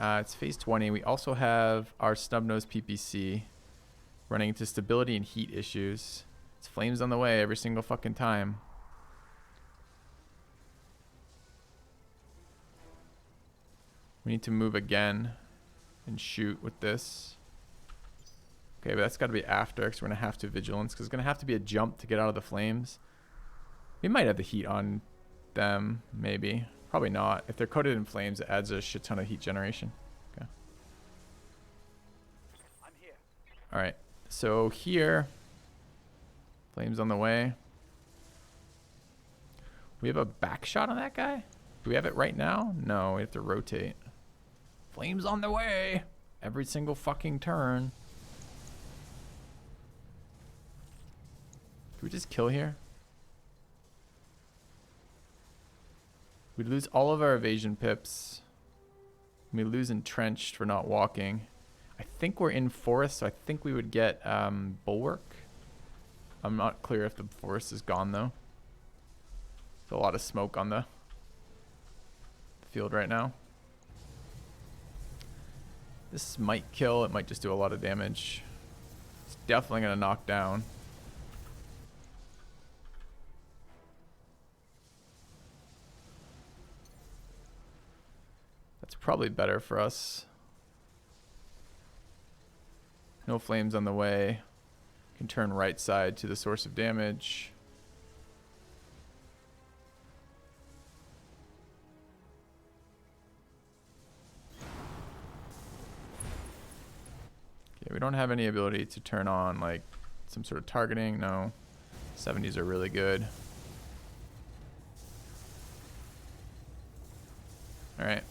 It's phase 20. We also have our snub-nose PPC running into stability and heat issues. It's flames on the way every single fucking time. We need to move again and shoot with this. Okay, but that's got to be after, because we're going to have to vigilance, because it's going to have to be a jump to get out of the flames. We might have the heat on them, maybe. Probably not. If they're coated in flames, it adds a shit ton of heat generation. Okay. I'm here. All right. So here, flames on the way. We have a back shot on that guy? Do we have it right now? No, we have to rotate. Flames on the way. Every single fucking turn. Can we just kill here? We lose all of our evasion pips. We lose entrenched for not walking. I think we're in forest, so I think we would get bulwark. I'm not clear if the forest is gone though. There's a lot of smoke on the field right now. This might kill. It might just do a lot of damage. It's definitely going to knock down. That's probably better for us. No flames on the way. Can turn right side to the source of damage. Okay, we don't have any ability to turn on like some sort of targeting. No. 70s are really good. All right.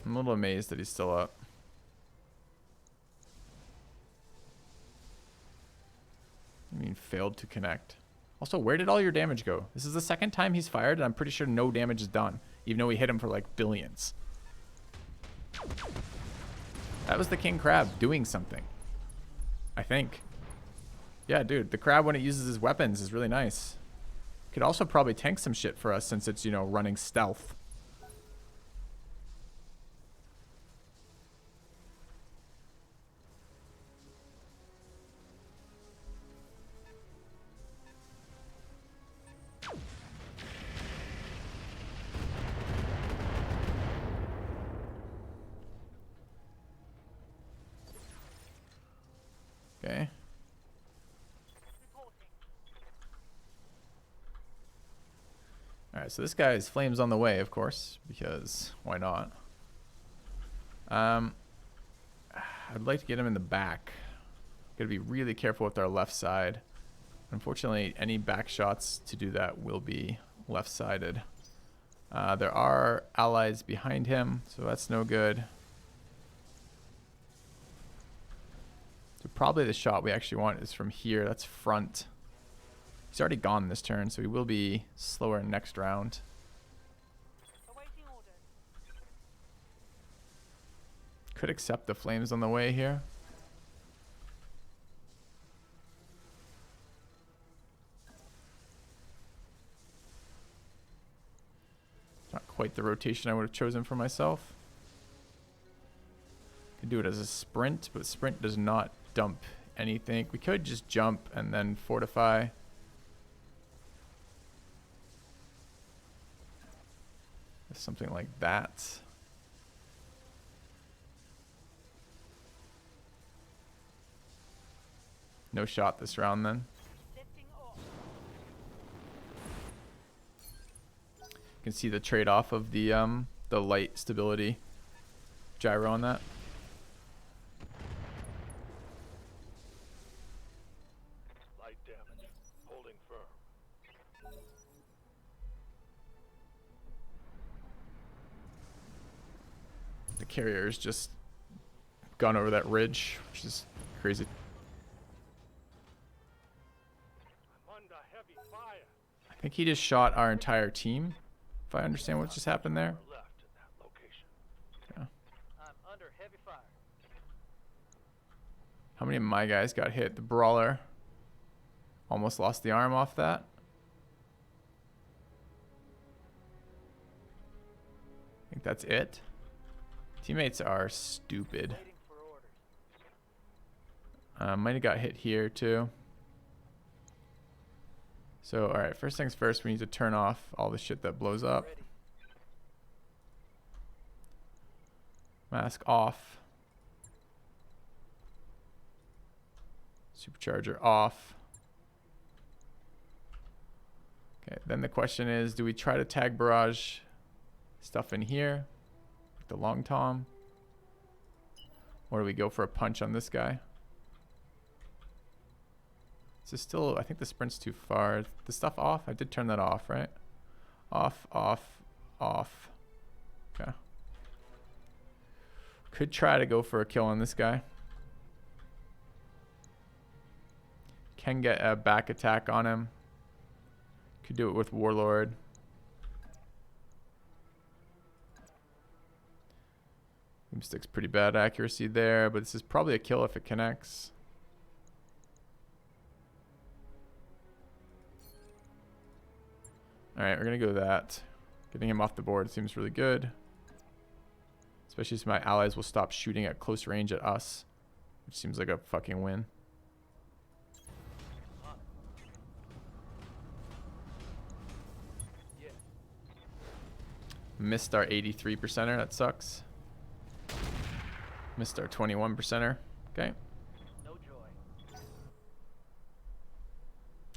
I'm a little amazed that he's still up. I mean, failed to connect. Also, where did all your damage go? This is the second time he's fired, and I'm pretty sure no damage is done, even though we hit him for like billions. That was the king crab doing something, I think. Yeah, dude, the crab when it uses his weapons is really nice. Could also probably tank some shit for us since it's, you know, running stealth. Okay. Alright, so this guy's flames on the way, of course, because why not? I'd like to get him in the back. Gotta be really careful with our left side. Unfortunately, any back shots to do that will be left-sided. There are allies behind him, so that's no good. So probably the shot we actually want is from here. That's front. He's already gone this turn, so he will be slower next round. Could accept the flames on the way here. Not quite the rotation I would have chosen for myself. Could do it as a sprint, but sprint does not dump anything. We could just jump and then fortify. Something like that. No shot this round then. You can see the trade-off of the light stability gyro on that. Light damage. Holding firm. The carrier's just gone over that ridge, which is crazy. I'm under heavy fire. I think he just shot our entire team, if I understand what just happened there. Left in that location. Yeah. I'm under heavy fire. How many of my guys got hit? The brawler almost lost the arm off that. I think that's it. Teammates are stupid. Waiting for orders. Might have got hit here too. So, alright, first things first, we need to turn off all the shit that blows up. Ready. Mask off. Supercharger off. Okay, then the question is, do we try to tag barrage stuff in here? Like the long tom? Or do we go for a punch on this guy? This is still, I think the sprint's too far. The stuff off? I did turn that off, right? Off, off, off. Okay. Could try to go for a kill on this guy. Can get a back attack on him. Could do it with Warlord. Boomstick's pretty bad accuracy there, but this is probably a kill if it connects. Alright, we're going to go that. Getting him off the board seems really good. Especially since my allies will stop shooting at close range at us. Which seems like a fucking win. Yeah. Missed our 83%er, that sucks. Missed our 21%er. Okay. No joy.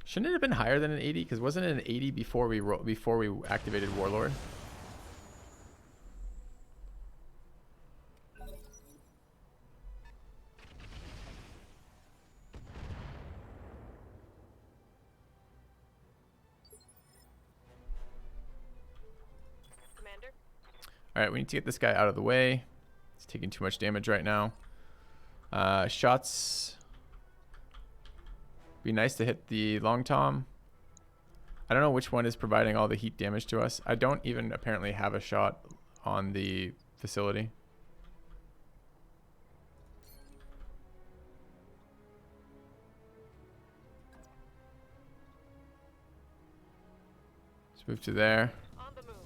Shouldn't it have been higher than an 80? Because wasn't it an 80 before we activated Warlord? Commander? Alright, we need to get this guy out of the way. He's taking too much damage right now. Shots. Be nice to hit the long tom. I don't know which one is providing all the heat damage to us. I don't even apparently have a shot on the facility. Let's move to there. On the move.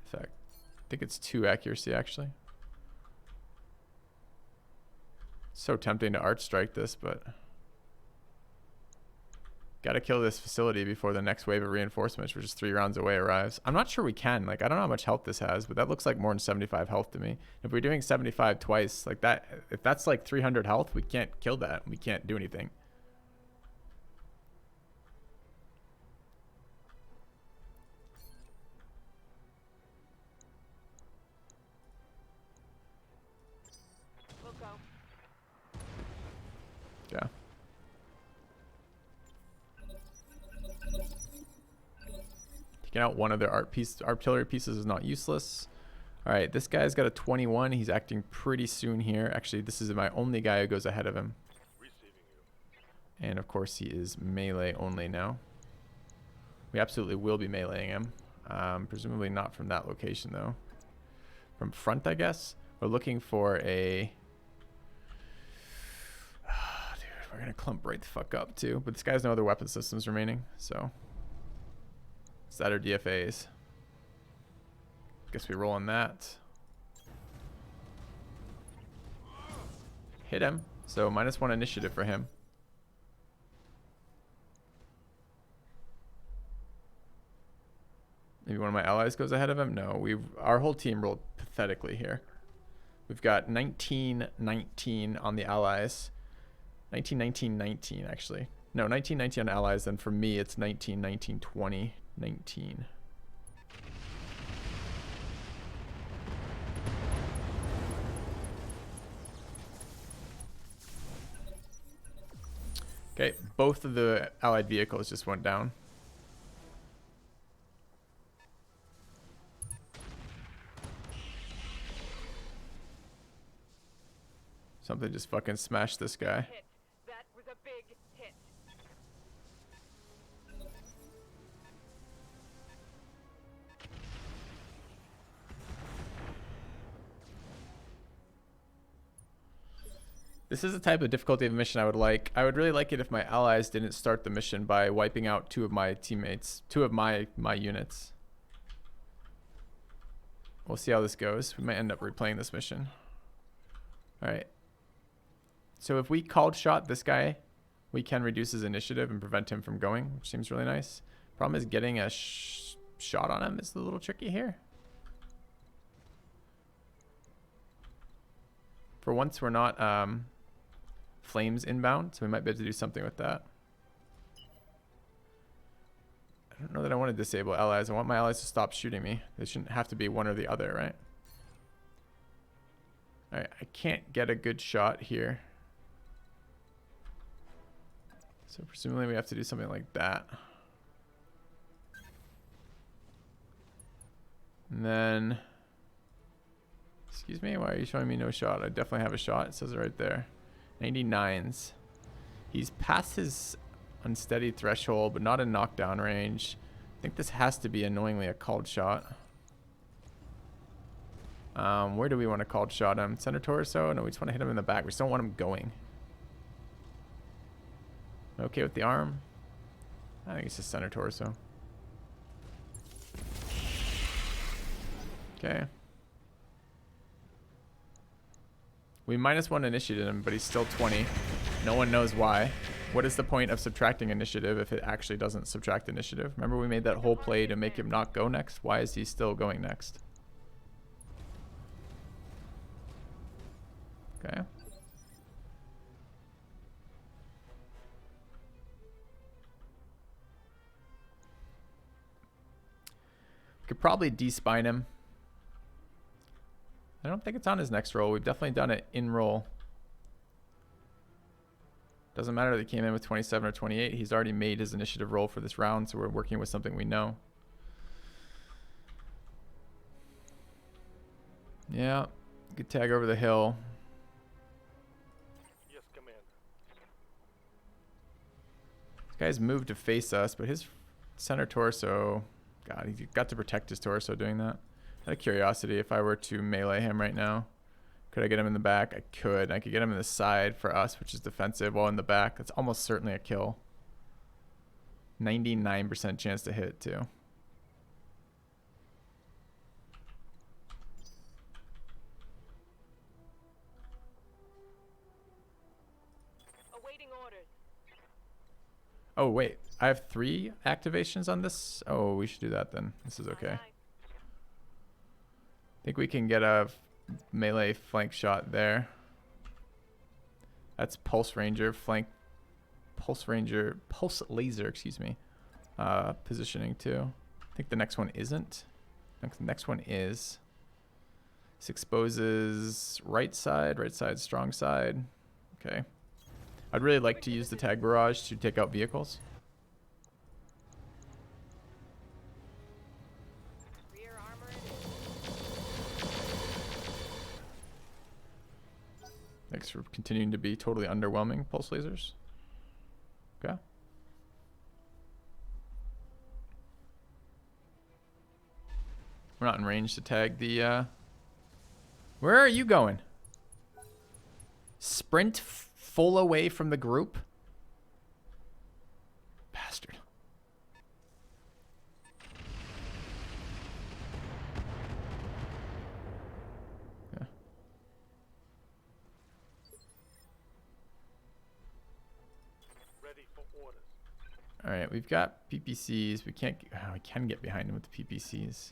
In fact, I think it's 2 accuracy actually. So tempting to arch strike this, but gotta kill this facility before the next wave of reinforcements, which is 3 rounds away, arrives. I'm not sure we can. Like, I don't know how much health this has, but that looks like more than 75 health to me. If we're doing 75 twice, like that, if that's like 300 health, we can't kill that. We can't do anything. We'll go. Yeah. Taking out one of their artillery pieces is not useless. All right, this guy's got a 21. He's acting pretty soon here. Actually, this is my only guy who goes ahead of him. Receiving you. And of course, he is melee only now. We absolutely will be meleeing him. Presumably not from that location, though. From front, I guess. We're looking for a... dude, we're going to clump right the fuck up, too. But this guy has no other weapon systems remaining, so... Is that our DFAs? Guess we roll on that. Hit him. So -1 initiative for him. Maybe one of my allies goes ahead of him? No, our whole team rolled pathetically here. We've got 19-19 on the allies. 19-19-19 actually. No, 19-19 on allies, then for me it's 19-19-20. 19. Okay, both of the allied vehicles just went down. Something just fucking smashed this guy. Hit. That was a big hit. This is the type of difficulty of mission I would like. I would really like it if my allies didn't start the mission by wiping out 2 of my teammates, 2 of my units. We'll see how this goes. We might end up replaying this mission. All right. So if we called shot this guy, we can reduce his initiative and prevent him from going, which seems really nice. Problem is getting a shot on him is a little tricky here. For once, we're not flames inbound, so we might be able to do something with that. I don't know that I want to disable allies. I want my allies to stop shooting me. They shouldn't have to be one or the other, right? Alright, I can't get a good shot here. So presumably we have to do something like that. And then... Excuse me, why are you showing me no shot? I definitely have a shot. It says it right there. 99s. He's past his unsteady threshold, but not in knockdown range. I think this has to be annoyingly a called shot. Where do we want to called shot him? Center torso? No, we just want to hit him in the back. We just don't want him going. Okay with the arm? I think it's just center torso. Okay. We -1 initiated him, but he's still 20. No one knows why. What is the point of subtracting initiative if it actually doesn't subtract initiative? Remember we made that whole play to make him not go next? Why is he still going next? Okay. Could probably despine him. I don't think it's on his next roll. We've definitely done it in roll. Doesn't matter that he came in with 27 or 28. He's already made his initiative roll for this round, so we're working with something we know. Yeah, good tag over the hill. Yes, Commander. This guy's moved to face us, but his center torso... God, he got to protect his torso doing that. Out of curiosity, if I were to melee him right now, could I get him in the back? I could. I could get him in the side for us, which is defensive, while in the back. That's almost certainly a kill. 99% chance to hit, too. Awaiting orders. Oh, wait. I have 3 activations on this? Oh, we should do that then. This is okay. Aye, I think we can get a melee flank shot there. That's pulse ranger, flank, pulse laser, excuse me. Positioning too. I think the next one isn't. The next one is. This exposes right side, strong side. Okay. I'd really like to use the tag barrage to take out vehicles. rear armor. Thanks for continuing to be totally underwhelming, pulse lasers. Okay. We're not in range to tag the... Where are you going? Sprint full away from the group? Bastard. Yeah. Ready for orders. All right, we've got PPCs. We can't. Oh, we can get behind him with the PPCs.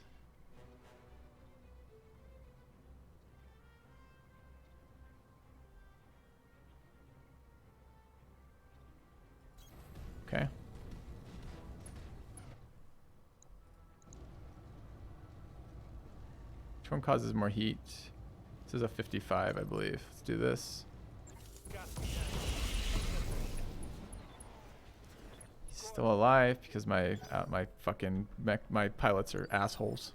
Okay. Which one causes more heat? This is a 55, I believe. Let's do this. He's still alive because my fucking my pilots are assholes.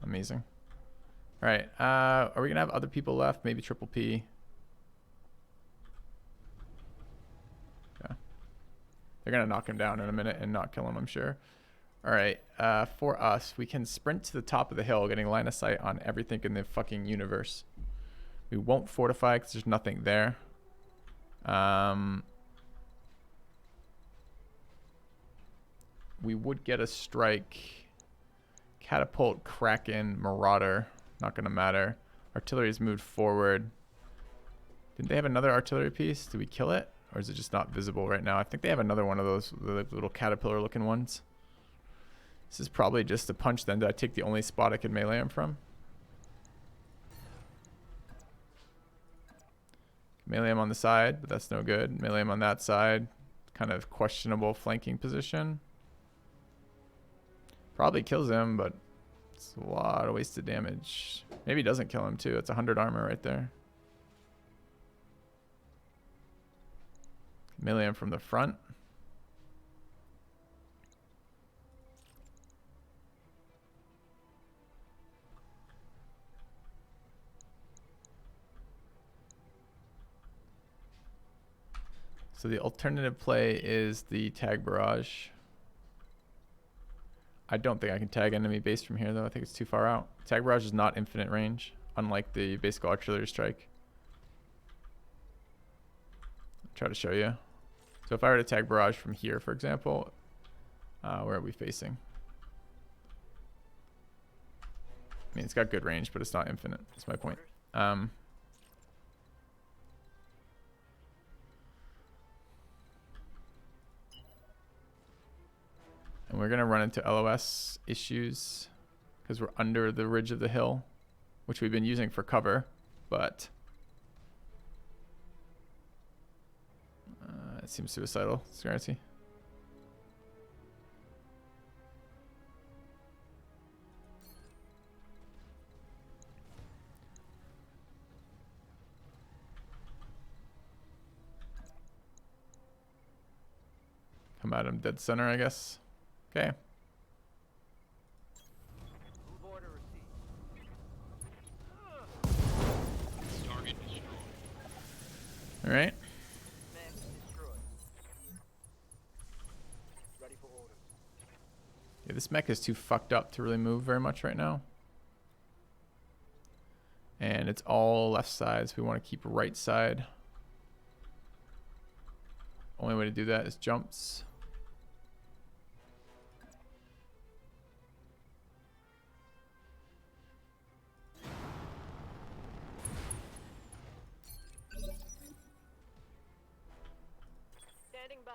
Amazing. All right. Are we gonna have other people left? Maybe Triple P. Yeah. They're gonna knock him down in a minute and not kill him, I'm sure. All right, for us, we can sprint to the top of the hill, getting line of sight on everything in the fucking universe. We won't fortify because there's nothing there. We would get a strike. Catapult, Kraken, Marauder. Not going to matter. Artillery's moved forward. Didn't they have another artillery piece? Did we kill it? Or is it just not visible right now? I think they have another one of those little caterpillar looking ones. This is probably just a punch then. Did I take the only spot I could melee him from? Melee him on the side, but that's no good. Melee him on that side. Kind of questionable flanking position. Probably kills him, but it's a lot of wasted damage. Maybe it doesn't kill him too. It's 100 armor right there. Melee him from the front. So the alternative play is the tag barrage. I don't think I can tag enemy base from here though. I think it's too far out. Tag barrage is not infinite range, unlike the basic artillery strike. I'll try to show you. So if I were to tag barrage from here, for example, where are we facing? I mean, it's got good range, but it's not infinite. That's my point. And we're going to run into LOS issues because we're under the ridge of the hill, which we've been using for cover, but it seems suicidal. Scarcity. Come at him dead center, I guess. Okay. Move order received. Target destroyed. All right. Mech destroyed. Ready for orders. Yeah, this mech is too fucked up to really move very much right now. And it's all left side, so we want to keep right side. Only way to do that is jumps. Standing by.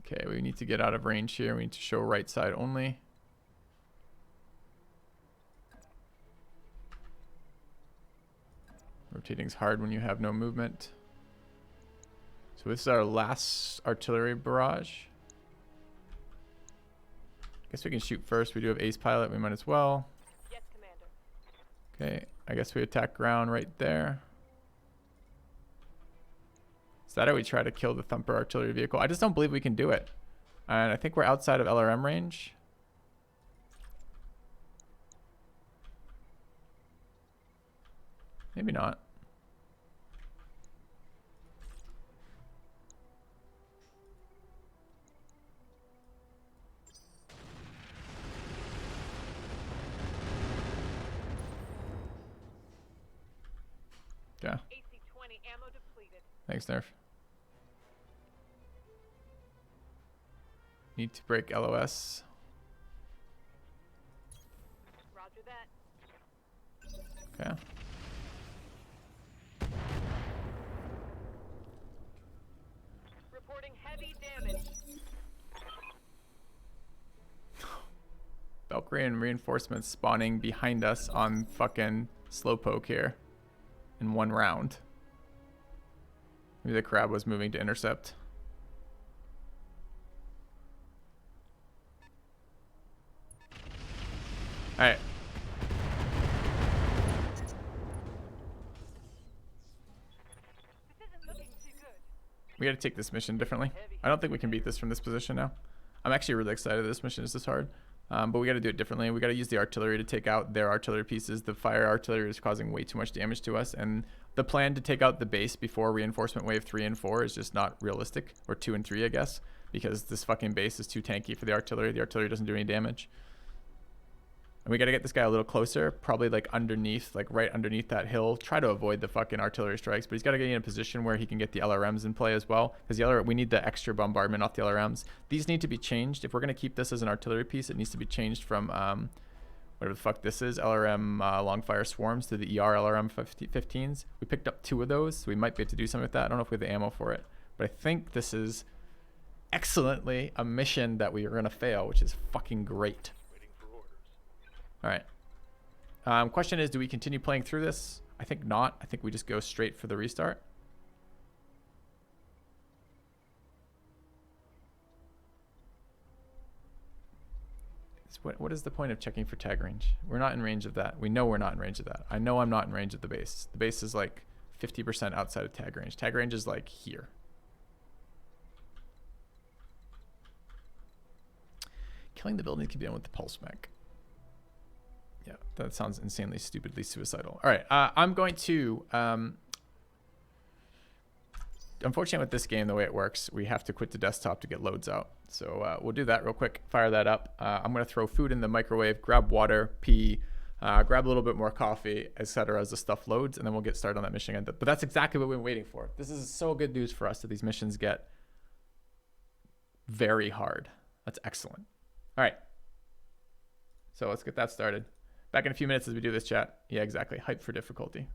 Okay, we need to get out of range here. We need to show right side only. Rotating's hard when you have no movement. So this is our last artillery barrage. Guess we can shoot first. We do have ace pilot. We might as well. Yes, Commander. Okay, I guess we attack ground right there. Is that how we try to kill the Thumper artillery vehicle? I just don't believe we can do it. And I think we're outside of LRM range. Maybe not. Yeah. AC-20 ammo depleted. Thanks, Nerf. Need to break LOS. Roger that. Okay. Reporting heavy damage. Valkyrian reinforcements spawning behind us on fucking Slowpoke here in one round. Maybe the crab was moving to intercept. Alright. This isn't looking too good. We gotta take this mission differently. I don't think we can beat this from this position now. I'm actually really excited this mission is this hard. But we gotta do it differently. We gotta use the artillery to take out their artillery pieces. The fire artillery is causing way too much damage to us. And the plan to take out the base before reinforcement wave 3 and 4 is just not realistic. Or 2 and 3, I guess. because this fucking base is too tanky for the artillery. The artillery doesn't do any damage. And we got to get this guy a little closer, probably like underneath, like right underneath that hill. Try to avoid the fucking artillery strikes, but he's got to get in a position where he can get the LRMs in play as well. Because we need the extra bombardment off the LRMs. These need to be changed. If we're going to keep this as an artillery piece, it needs to be changed from whatever the fuck this is, LRM Longfire Swarms to the ER LRM 15s. We picked up 2 of those, so we might be able to do something with that. I don't know if we have the ammo for it, but I think this is excellently a mission that we are going to fail, which is fucking great. All right. Question is, do we continue playing through this? I think not. I think we just go straight for the restart. What is the point of checking for tag range? We're not in range of that. We know we're not in range of that. I know I'm not in range of the base. The base is like 50% outside of tag range. Tag range is like here. Killing the buildings can be done with the pulse mech. Yeah, that sounds insanely stupidly suicidal. All right, I'm going to... unfortunately, with this game, the way it works, we have to quit the desktop to get loads out. So we'll do that real quick, fire that up. I'm going to throw food in the microwave, grab water, pee, grab a little bit more coffee, etc. as the stuff loads, and then we'll get started on that mission again. But that's exactly what we've been waiting for. This is so good news for us that these missions get very hard. That's excellent. All right. So let's get that started. Back in a few minutes as we do this, chat. Yeah, exactly. Hype for difficulty.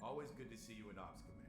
Always good to see you in Ops, Commander.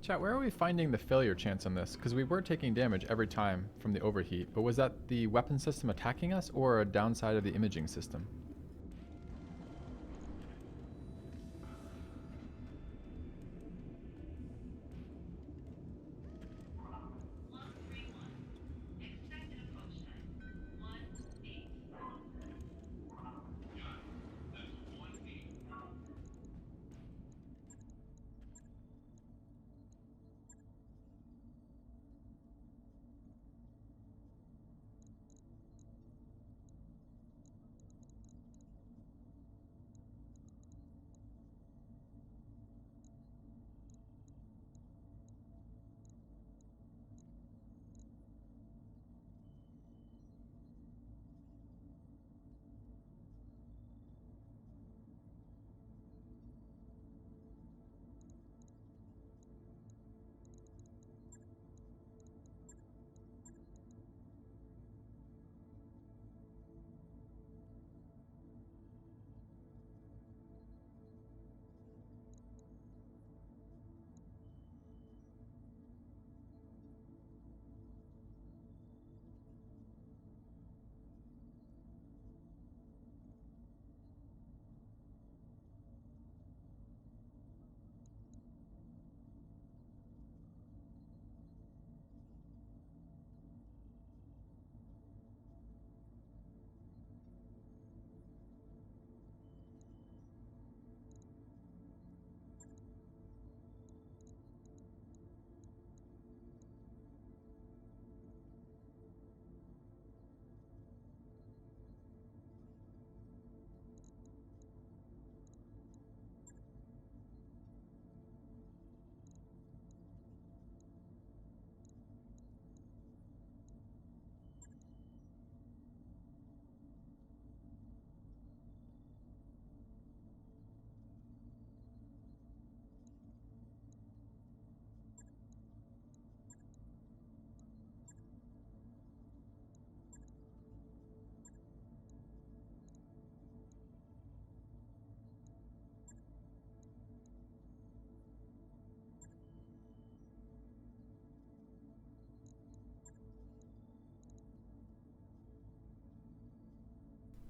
Chat, where are we finding the failure chance on this? Because we were taking damage every time from the overheat, but was that the weapon system attacking us or a downside of the imaging system?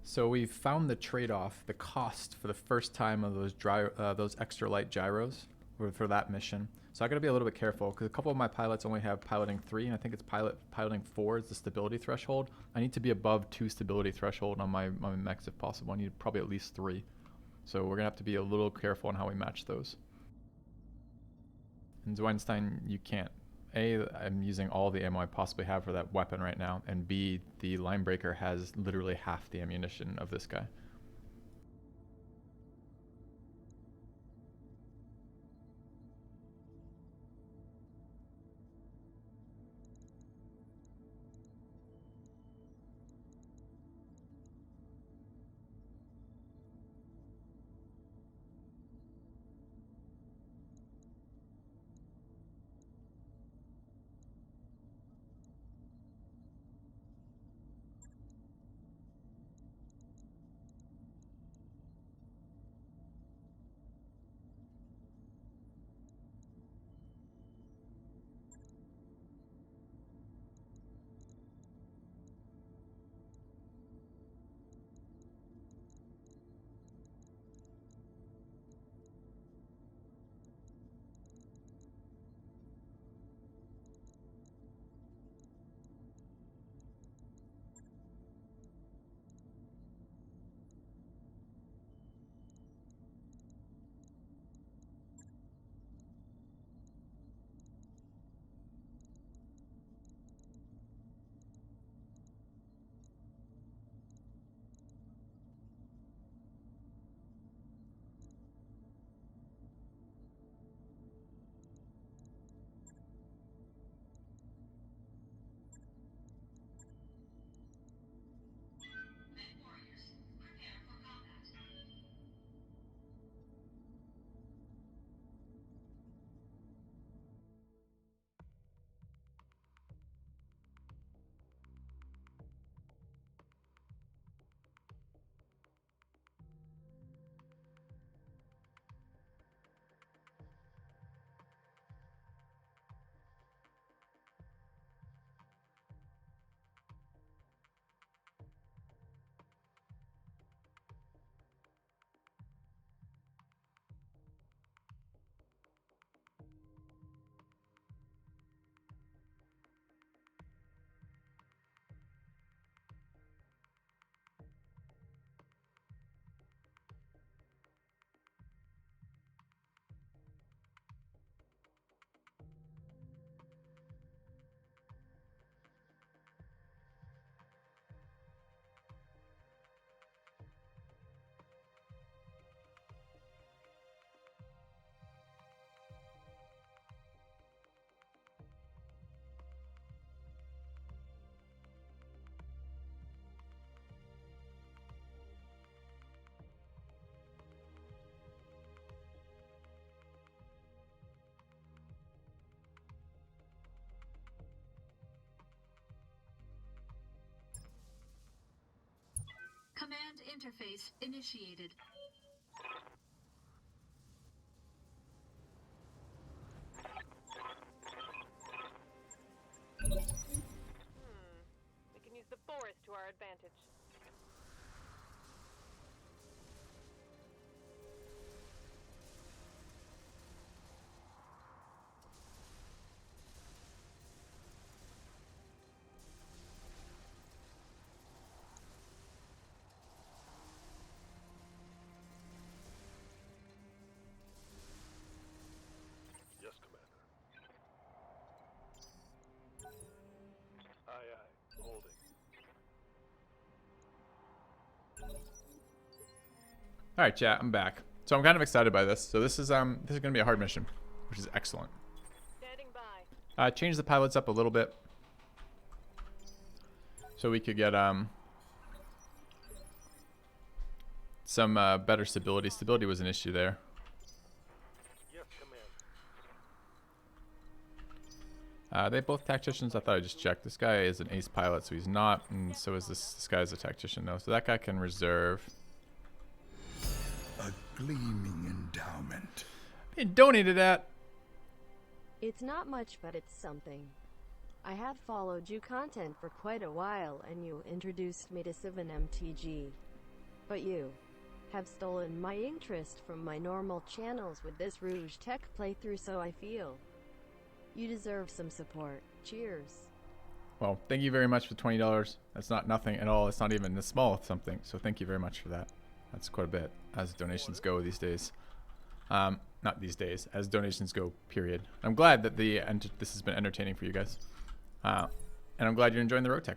So we've found the trade-off, the cost for the first time of those extra light gyros for that mission. So I got to be a little bit careful because a couple of my pilots only have piloting 3, and I think it's piloting 4 is the stability threshold. I need to be above 2 stability threshold on my mechs if possible. I need probably at least 3. So we're gonna have to be a little careful on how we match those. And Zweinstein, you can't. A, I'm using all the ammo I possibly have for that weapon right now, and B, the line breaker has literally half the ammunition of this guy. Interface initiated. We can use the forest to our advantage. Yes, Commander. Aye, aye. Holding. All right, chat. I'm back. So I'm kind of excited by this. So this is going to be a hard mission, which is excellent. Standing by. Change the pilots up a little bit, so we could get some better stability. Stability was an issue there. Yes, Commander. They both tacticians. I thought I just checked. This guy is an ace pilot, so he's not, and so is this guy is a tactician though. So that guy can reserve. A gleaming endowment. Being donated at. It's not much, but it's something. I have followed you content for quite a while, and you introduced me to Civen MTG. But you have stolen my interest from my normal channels with this Roguetech playthrough, so I feel you deserve some support. Cheers. Well, thank you very much for $20. That's not nothing at all. It's not even a small something. So thank you very much for that. That's quite a bit as donations go these days. Not these days, as donations go, period. I'm glad that this has been entertaining for you guys. And I'm glad you're enjoying the Roguetech.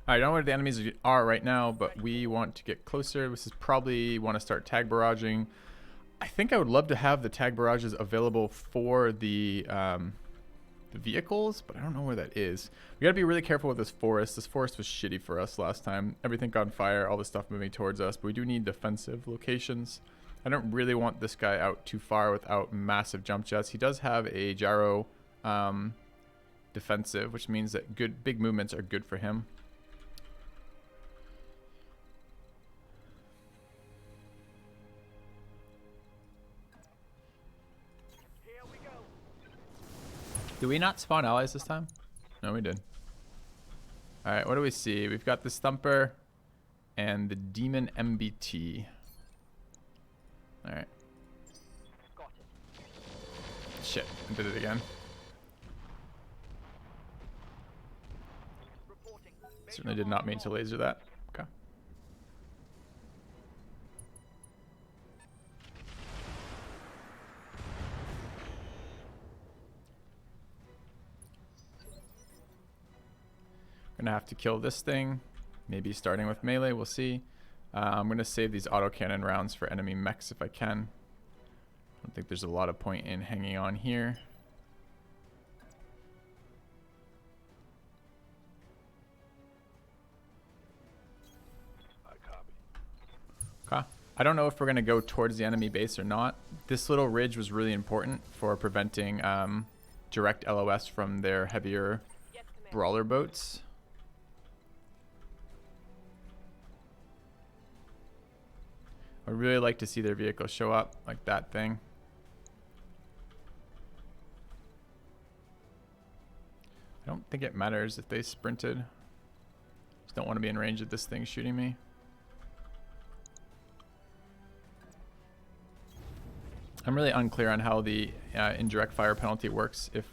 Alright, I don't know where the enemies are right now, but we want to get closer. This is probably want to start tag barraging. I think I would love to have the tag barrages available for the vehicles, but I don't know where that is. We gotta be really careful with this forest. This forest was shitty for us last time. Everything got on fire, all the stuff moving towards us, but we do need defensive locations. I don't really want this guy out too far without massive jump jets. He does have a gyro defensive, which means that big movements are good for him. Here we go. Did we not spawn allies this time? No, we did. Alright, what do we see? We've got the Stumper and the Demon MBT. Alright. Got it. Shit, I did it again. Reporting. Certainly did not mean to laser that. Okay. Gonna have to kill this thing. Maybe starting with melee, we'll see. I'm gonna save these autocannon rounds for enemy mechs if I can. I don't think there's a lot of point in hanging on here. I copy. Okay. I don't know if we're gonna go towards the enemy base or not. This little ridge was really important for preventing direct LOS from their heavier Yes, Commander. brawler boats. I'd really like to see their vehicle show up, like that thing. I don't think it matters if they sprinted. Just don't want to be in range of this thing shooting me. I'm really unclear on how the indirect fire penalty works, if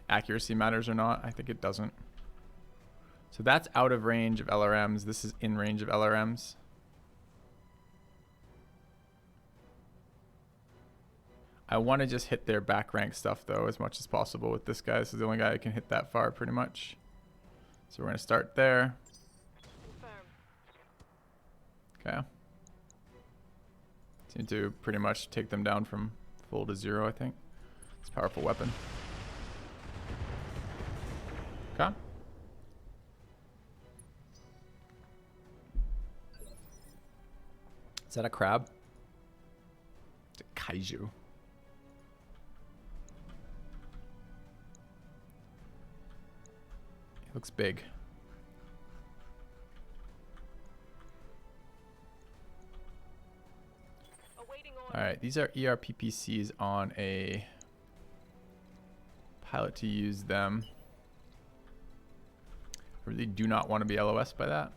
accuracy matters or not. I think it doesn't. So that's out of range of LRMs. This is in range of LRMs. I want to just hit their back rank stuff though as much as possible with this guy. This is the only guy who can hit that far pretty much. So we're going to start there. Confirmed. Okay. Seem to pretty much take them down from full to zero, I think. It's a powerful weapon. Okay. Is that a crab? It's a kaiju. It looks big. Alright, these are ERPPCs on a pilot to use them. I really do not want to be LOS by that.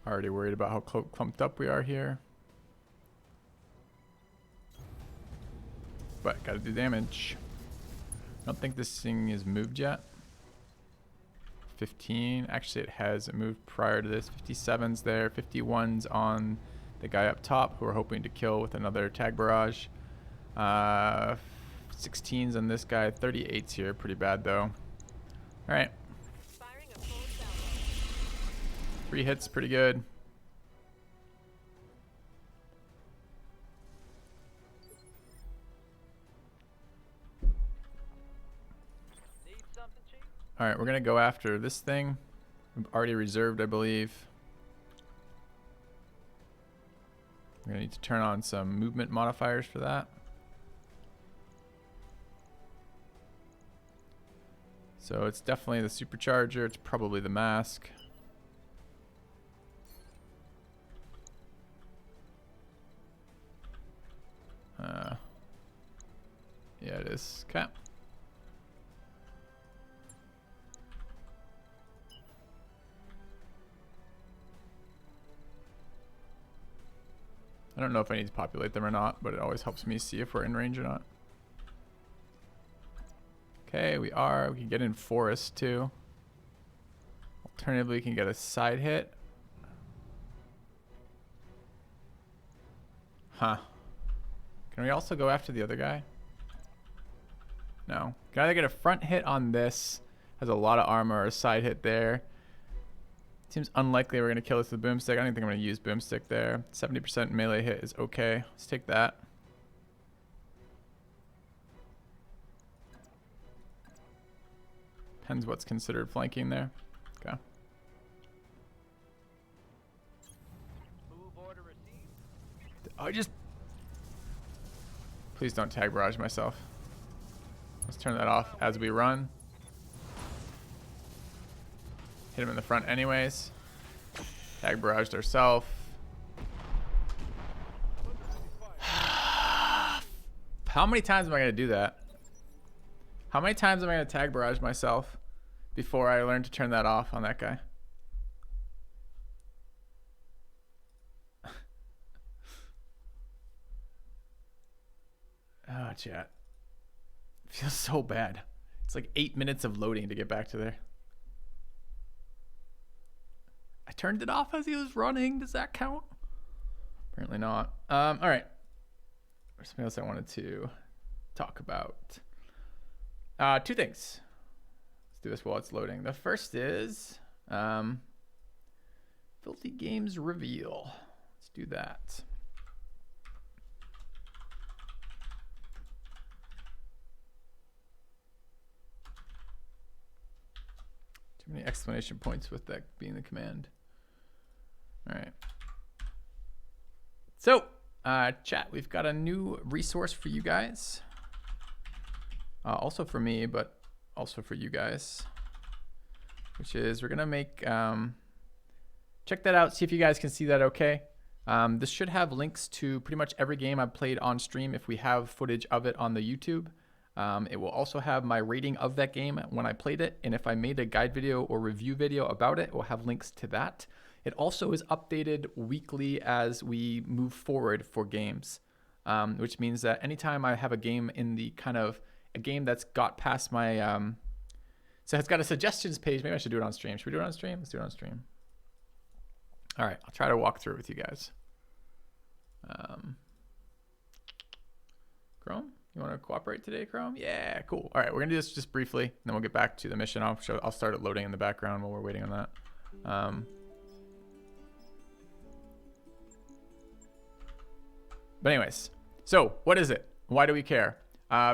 Already worried about how clumped up we are here. But gotta do damage. I don't think this thing is moved yet. 15. Actually, it has moved prior to this. 57's there. 51's on the guy up top who we're hoping to kill with another tag barrage. 16's on this guy. 38's here. Pretty bad, though. Alright. Firing a full salvo. 3 hits, pretty good. Need something, Chief? Alright, we're gonna go after this thing. We've already reserved, I believe. We're gonna need to turn on some movement modifiers for that. So it's definitely the supercharger. It's probably the mask. Yeah, it is. Okay. I don't know if I need to populate them or not, but it always helps me see if we're in range or not. Okay, we are. We can get in forest too. Alternatively, we can get a side hit. Huh. Can we also go after the other guy? No. Can either get a front hit on this, has a lot of armor, or a side hit there. Seems unlikely we're going to kill this with boomstick. I don't think I'm going to use boomstick there. 70% melee hit is okay. Let's take that. Depends what's considered flanking there. Okay. Move order received. I just... Please don't tag barrage myself. Let's turn that off as we run. Hit him in the front anyways. Tag barraged ourselves. How many times am I going to do that? How many times am I going to tag barrage myself before I learn to turn that off on that guy? Oh, chat. Feels so bad. It's like 8 minutes of loading to get back to there. I turned it off as he was running. Does that count? Apparently not. All right. There's something else I wanted to talk about. 2 things. Let's do this while it's loading. The first is Filthy Games Reveal. Let's do that. Too many exclamation points with that being the command. All right. So, chat, we've got a new resource for you guys. Also for me, but also for you guys. Which is, we're going to make... check that out, see if you guys can see that okay. This should have links to pretty much every game I've played on stream if we have footage of it on the YouTube. It will also have my rating of that game when I played it, and if I made a guide video or review video about it, we'll have links to that. It also is updated weekly as we move forward for games, which means that anytime I have a game in the kind of a game that's got past my so it's got a suggestions page. Maybe I should do it on stream. Should we do it on stream? Let's do it on stream. All right, I'll try to walk through it with you guys. Chrome, you want to cooperate today, Chrome? Yeah, cool. All right, we're gonna do this just briefly, and then we'll get back to the mission. I'll start it loading in the background while we're waiting on that. But anyways, so what is it? Why do we care?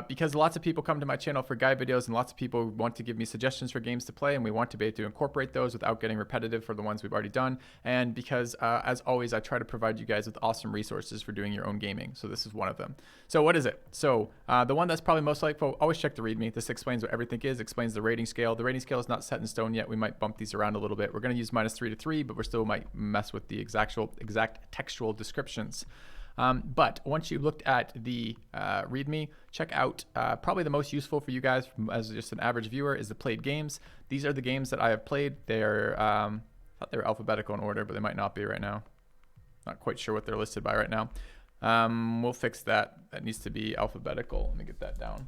because lots of people come to my channel for guide videos and lots of people want to give me suggestions for games to play, and we want to be able to incorporate those without getting repetitive for the ones we've already done. And because, as always, I try to provide you guys with awesome resources for doing your own gaming. So this is one of them. So what is it? So the one that's probably most likely, always check the README. This explains what everything is, explains the rating scale. The rating scale is not set in stone yet. We might bump these around a little bit. We're going to use -3 to 3, but we still might mess with the exact textual descriptions. But once you've looked at the README, check out probably the most useful for you guys as just an average viewer is the played games. These are the games that I have played. They're, I thought they were alphabetical in order, but they might not be right now. Not quite sure what they're listed by right now. We'll fix that. That needs to be alphabetical. Let me get that down.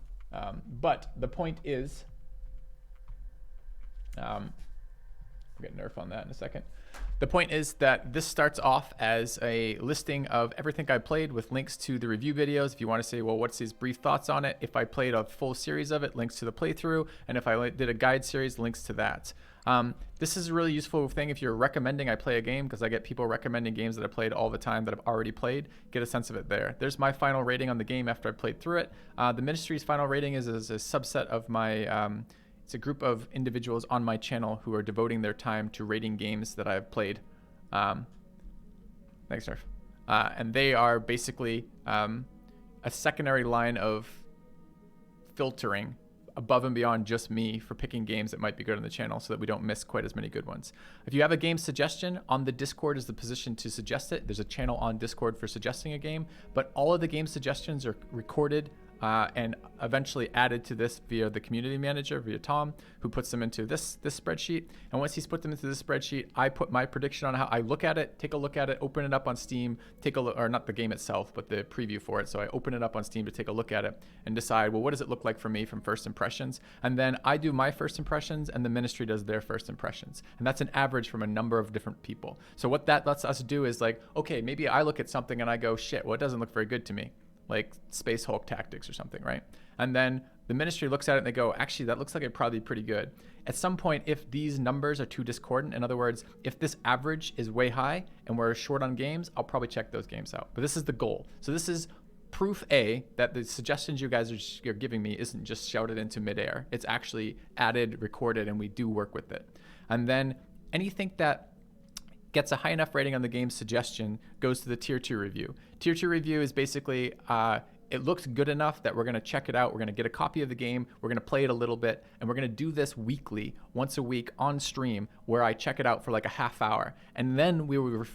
But the point is, we'll get Nerf on that in a second. The point is that this starts off as a listing of everything I played with links to the review videos. If you want to say, well, what's his brief thoughts on it? If I played a full series of it, links to the playthrough. And if I did a guide series, links to that. This is a really useful thing if you're recommending I play a game, because I get people recommending games that I played all the time that I've already played. Get a sense of it there. There's my final rating on the game after I played through it. The Ministry's final rating is a subset of my... it's a group of individuals on my channel who are devoting their time to rating games that I've played. Thanks, Nerf. And they are basically a secondary line of filtering above and beyond just me for picking games that might be good on the channel so that we don't miss quite as many good ones. If you have a game suggestion, on the Discord is the position to suggest it. There's a channel on Discord for suggesting a game, but all of the game suggestions are recorded and eventually added to this via the community manager, via Tom, who puts them into this spreadsheet. And once he's put them into this spreadsheet, I put my prediction on how I look at it, take a look at it, open it up on Steam, take a look, or not the game itself, but the preview for it. So I open it up on Steam to take a look at it and decide, well, what does it look like for me from first impressions? And then I do my first impressions and the Ministry does their first impressions. And that's an average from a number of different people. So what that lets us do is like, okay, maybe I look at something and I go, shit, well, it doesn't look very good to me. Like Space Hulk Tactics or something, right? And then the Ministry looks at it and they go, actually, that looks like it'd probably be pretty good. At some point, if these numbers are too discordant, in other words, if this average is way high and we're short on games, I'll probably check those games out. But this is the goal. So this is proof A that the suggestions you guys are giving me isn't just shouted into midair. It's actually added, recorded, and we do work with it. And then anything that gets a high enough rating on the game's suggestion goes to the tier 2 review. Tier 2 review is basically it looks good enough that we're going to check it out. We're going to get a copy of the game. We're going to play it a little bit, and we're going to do this weekly, once a week on stream, where I check it out for like a half hour. And then we will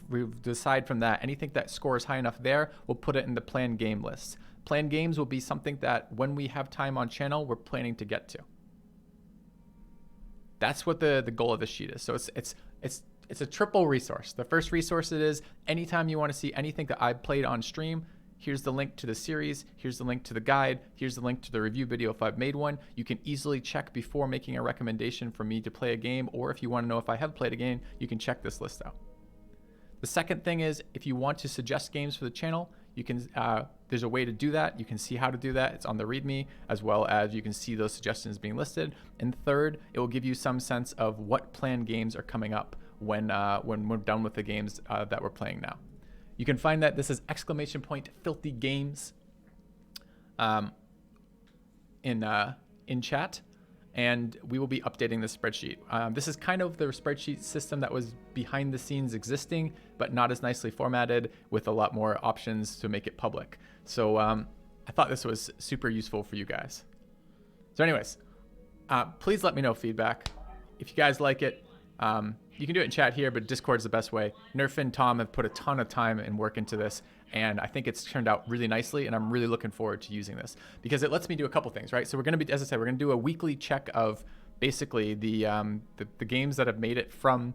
decide from that. Anything that scores high enough there, we'll put it in the planned game list. Planned games will be something that when we have time on channel, we're planning to get to. That's what the goal of this sheet is. So it's a triple resource. The first resource it is anytime you want to see anything that I've played on stream, here's the link to the series, here's the link to the guide, here's the link to the review video if I've made one. You can easily check before making a recommendation for me to play a game, or if you want to know if I have played a game, you can check this list out. The second thing is if you want to suggest games for the channel, you can there's a way to do that. You can see how to do that. It's on the README, as well as you can see those suggestions being listed. And third, it will give you some sense of what planned games are coming up when we're done with the games that we're playing now. You can find that this is !filthy games in chat, and we will be updating the spreadsheet. This is kind of the spreadsheet system that was behind the scenes existing, but not as nicely formatted, with a lot more options to make it public. So I thought this was super useful for you guys. So anyways, please let me know feedback. If you guys like it, you can do it in chat here, but Discord is the best way. Nerf and Tom have put a ton of time and work into this, and I think it's turned out really nicely, and I'm really looking forward to using this because it lets me do a couple things, right? So we're going to be, as I said, we're going to do a weekly check of basically the games that have made it from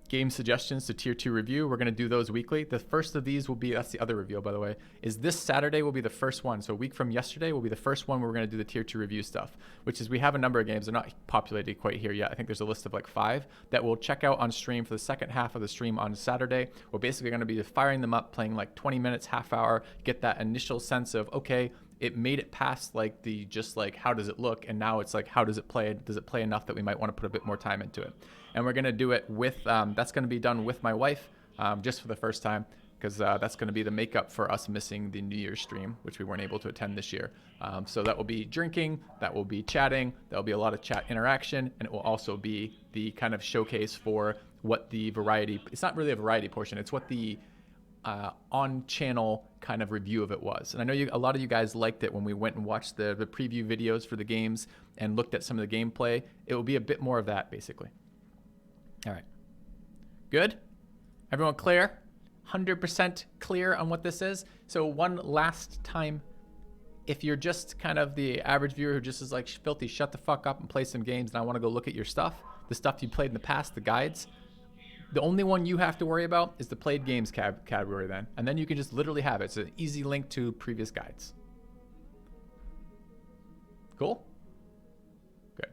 game suggestions to tier 2 review. We're going to do those weekly. The first of these will be, that's the other reveal, by the way, is this Saturday will be the first one. So a week from yesterday will be the first one where we're going to do the tier 2 review stuff, which is we have a number of games. They're not populated quite here yet. I think there's a list of like 5 that we'll check out on stream for the second half of the stream on Saturday. We're basically going to be firing them up, playing like 20 minutes, half hour, get that initial sense of, okay, it made it past like the just like how does it look, and now it's like how does it play? Does it play enough that we might want to put a bit more time into it? And we're going to do it with that's going to be done with my wife just for the first time. because that's going to be the makeup for us missing the New Year's stream, which we weren't able to attend this year. So that will be drinking, that will be chatting, there'll be a lot of chat interaction, and it will also be the kind of showcase for what the variety, it's not really a variety portion, it's what the on-channel kind of review of it was. And I know a lot of you guys liked it when we went and watched the preview videos for the games and looked at some of the gameplay. It will be a bit more of that, basically. All right. Good? Everyone clear? 100% clear on what this is? So one last time, if you're just kind of the average viewer who just is like, Filthy, shut the fuck up and play some games, and I want to go look at your stuff, the stuff you played in the past, the guides, the only one you have to worry about is the played games category then. And then you can just literally have it. It's an easy link to previous guides. Cool? Good.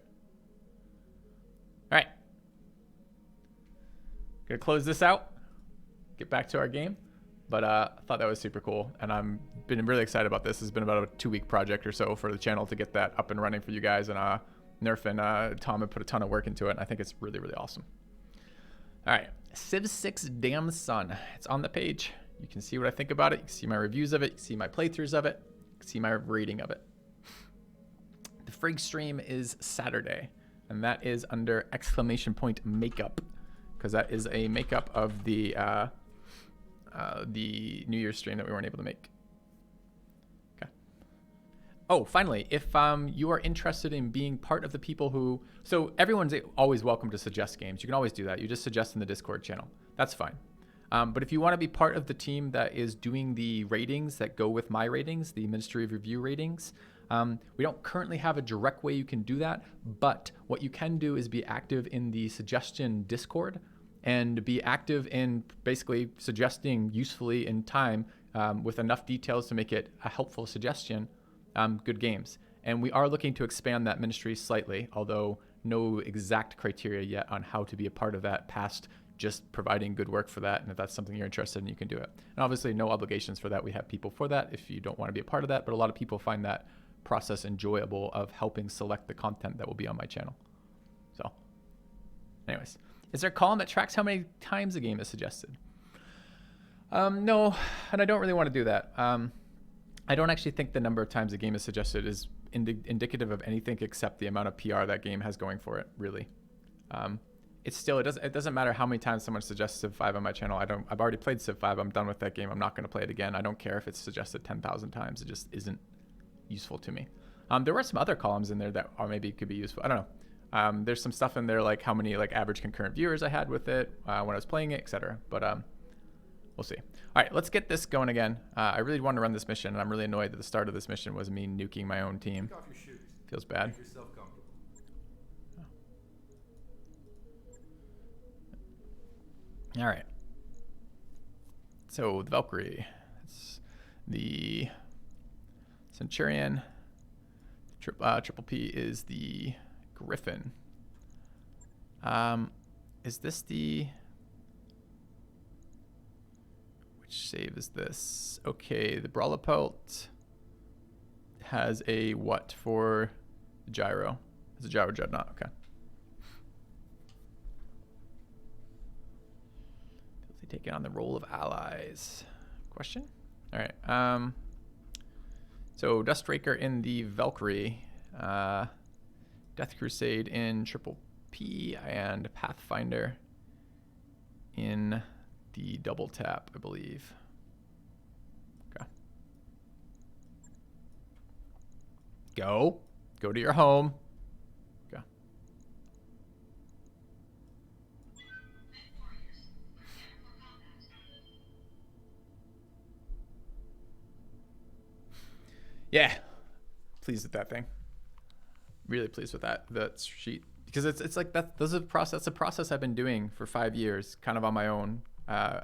All right. Gonna close this out. Get back to our game. But I thought that was super cool. And I'm been really excited about this. It's been about a 2-week project or so for the channel to get that up and running for you guys. And Nerf and Tom have put a ton of work into it. And I think it's really, really awesome. All right, Civ 6 Damn Son. It's on the page. You can see what I think about it. You can see my reviews of it. You can see my playthroughs of it. You can see my rating of it. The Frig stream is Saturday, and that is under ! makeup, because that is a makeup of the New Year's stream that we weren't able to make. Okay. Oh, finally, if you are interested in being part of the people who... So everyone's always welcome to suggest games. You can always do that. You just suggest in the Discord channel. That's fine. But if you want to be part of the team that is doing the ratings that go with my ratings, the Ministry of Review ratings, we don't currently have a direct way you can do that. But what you can do is be active in the suggestion Discord and be active in basically suggesting usefully in time with enough details to make it a helpful suggestion. Good games. And we are looking to expand that ministry slightly, although no exact criteria yet on how to be a part of that past just providing good work for that. And if that's something you're interested in, you can do it. And obviously no obligations for that. We have people for that if you don't want to be a part of that, but a lot of people find that process enjoyable of helping select the content that will be on my channel. So anyways, is there a column that tracks how many times a game is suggested? No, and I don't really want to do that. I don't actually think the number of times a game is suggested is indicative of anything except the amount of PR that game has going for it, really. It doesn't matter how many times someone suggests Civ 5 on my channel. I've already played Civ 5. I'm done with that game. I'm not going to play it again. I don't care if it's suggested 10,000 times. It just isn't useful to me. There were some other columns in there that maybe could be useful. I don't know. There's some stuff in there like how many like average concurrent viewers I had with it when I was playing it, etc. But we'll see. All right, let's get this going again. I really want to run this mission, and I'm really annoyed that the start of this mission was me nuking my own team. Take off your shoes. Feels bad. Make yourself comfortable. All right. So the Valkyrie, that's the Centurion. Triple P is the Griffin. Is this the... Which save is this? Okay, the Brawlapult has a what for gyro? It's a gyro dreadnought. Okay. Taking on the role of allies. Question? All right. So Dustraker in the Valkyrie, Death Crusade in Triple P, and Pathfinder in the Double Tap, I believe. Okay. Go to your home. Okay. Yeah, pleased with that thing. Really pleased with that sheet, because it's like that. That's a process I've been doing for 5 years, kind of on my own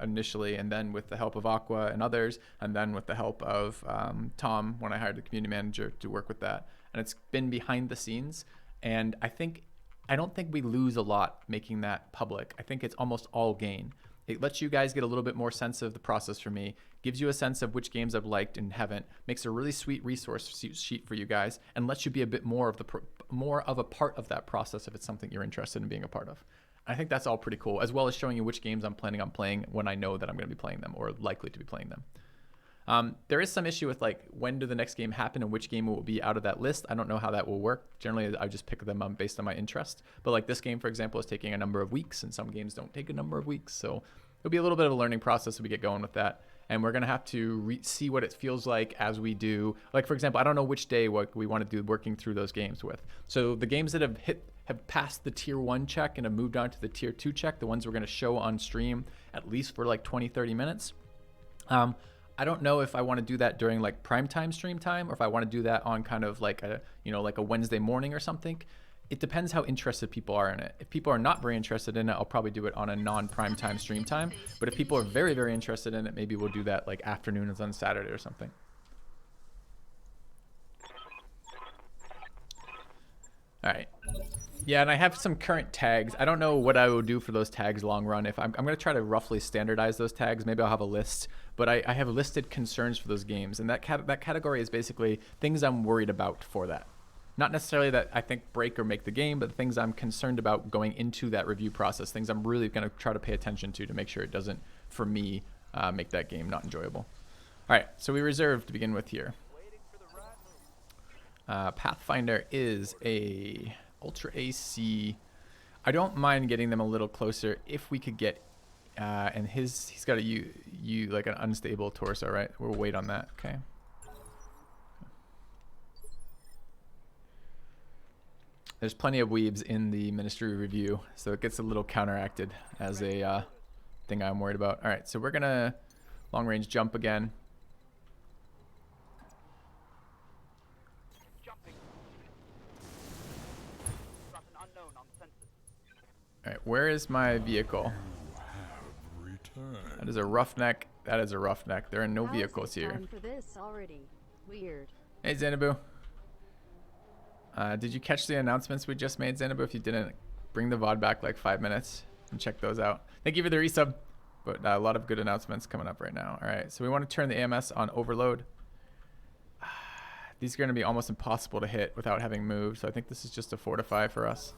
initially, and then with the help of Aqua and others, and then with the help of Tom when I hired the community manager to work with that. And it's been behind the scenes, and I don't think we lose a lot making that public. I think it's almost all gain. It lets you guys get a little bit more sense of the process for me, gives you a sense of which games I've liked and haven't, makes a really sweet resource sheet for you guys, and lets you be a bit more of a part of that process if it's something you're interested in being a part of. I think that's all pretty cool, as well as showing you which games I'm planning on playing when I know that I'm going to be playing them or likely to be playing them. There is some issue with like when do the next game happen and which game will be out of that list. I don't know how that will work. Generally, I just pick them based on my interest. But like this game, for example, is taking a number of weeks, and some games don't take a number of weeks. So it'll be a little bit of a learning process as we get going with that. And we're going to have to see what it feels like as we do. Like, for example, I don't know which day what we want to do working through those games with. So the games that have passed the tier 1 check and have moved on to the tier 2 check, the ones we're going to show on stream at least for like 20-30 minutes. I don't know if I want to do that during like primetime stream time, or if I want to do that on kind of like a, you know, like a Wednesday morning or something. It depends how interested people are in it. If people are not very interested in it, I'll probably do it on a non-primetime stream time. But if people are very, very interested in it, maybe we'll do that like afternoons on Saturday or something. All right. Yeah, and I have some current tags. I don't know what I will do for those tags long run. If I'm going to try to roughly standardize those tags. Maybe I'll have a list. But I have listed concerns for those games. And that category is basically things I'm worried about for that. Not necessarily that I think break or make the game, but things I'm concerned about going into that review process. Things I'm really going to try to pay attention to make sure it doesn't, for me, make that game not enjoyable. All right, so we reserved to begin with here. Pathfinder is a Ultra AC. I don't mind getting them a little closer if we could get, and he's got a like an unstable torso, right? We'll wait on that. Okay. There's plenty of weebs in the Ministry review, so it gets a little counteracted as a thing I'm worried about. All right, so we're gonna long range jump again. All right, where is my vehicle? That is a roughneck. That is a roughneck. There are no vehicles here. Time for this already. Weird. Hey, Xanadu. Did you catch the announcements we just made, Xanadu? If you didn't, bring the VOD back like 5 minutes and check those out. Thank you for the resub. But a lot of good announcements coming up right now. All right, so we want to turn the AMS on overload. These are going to be almost impossible to hit without having moved, so I think this is just a fortify for us.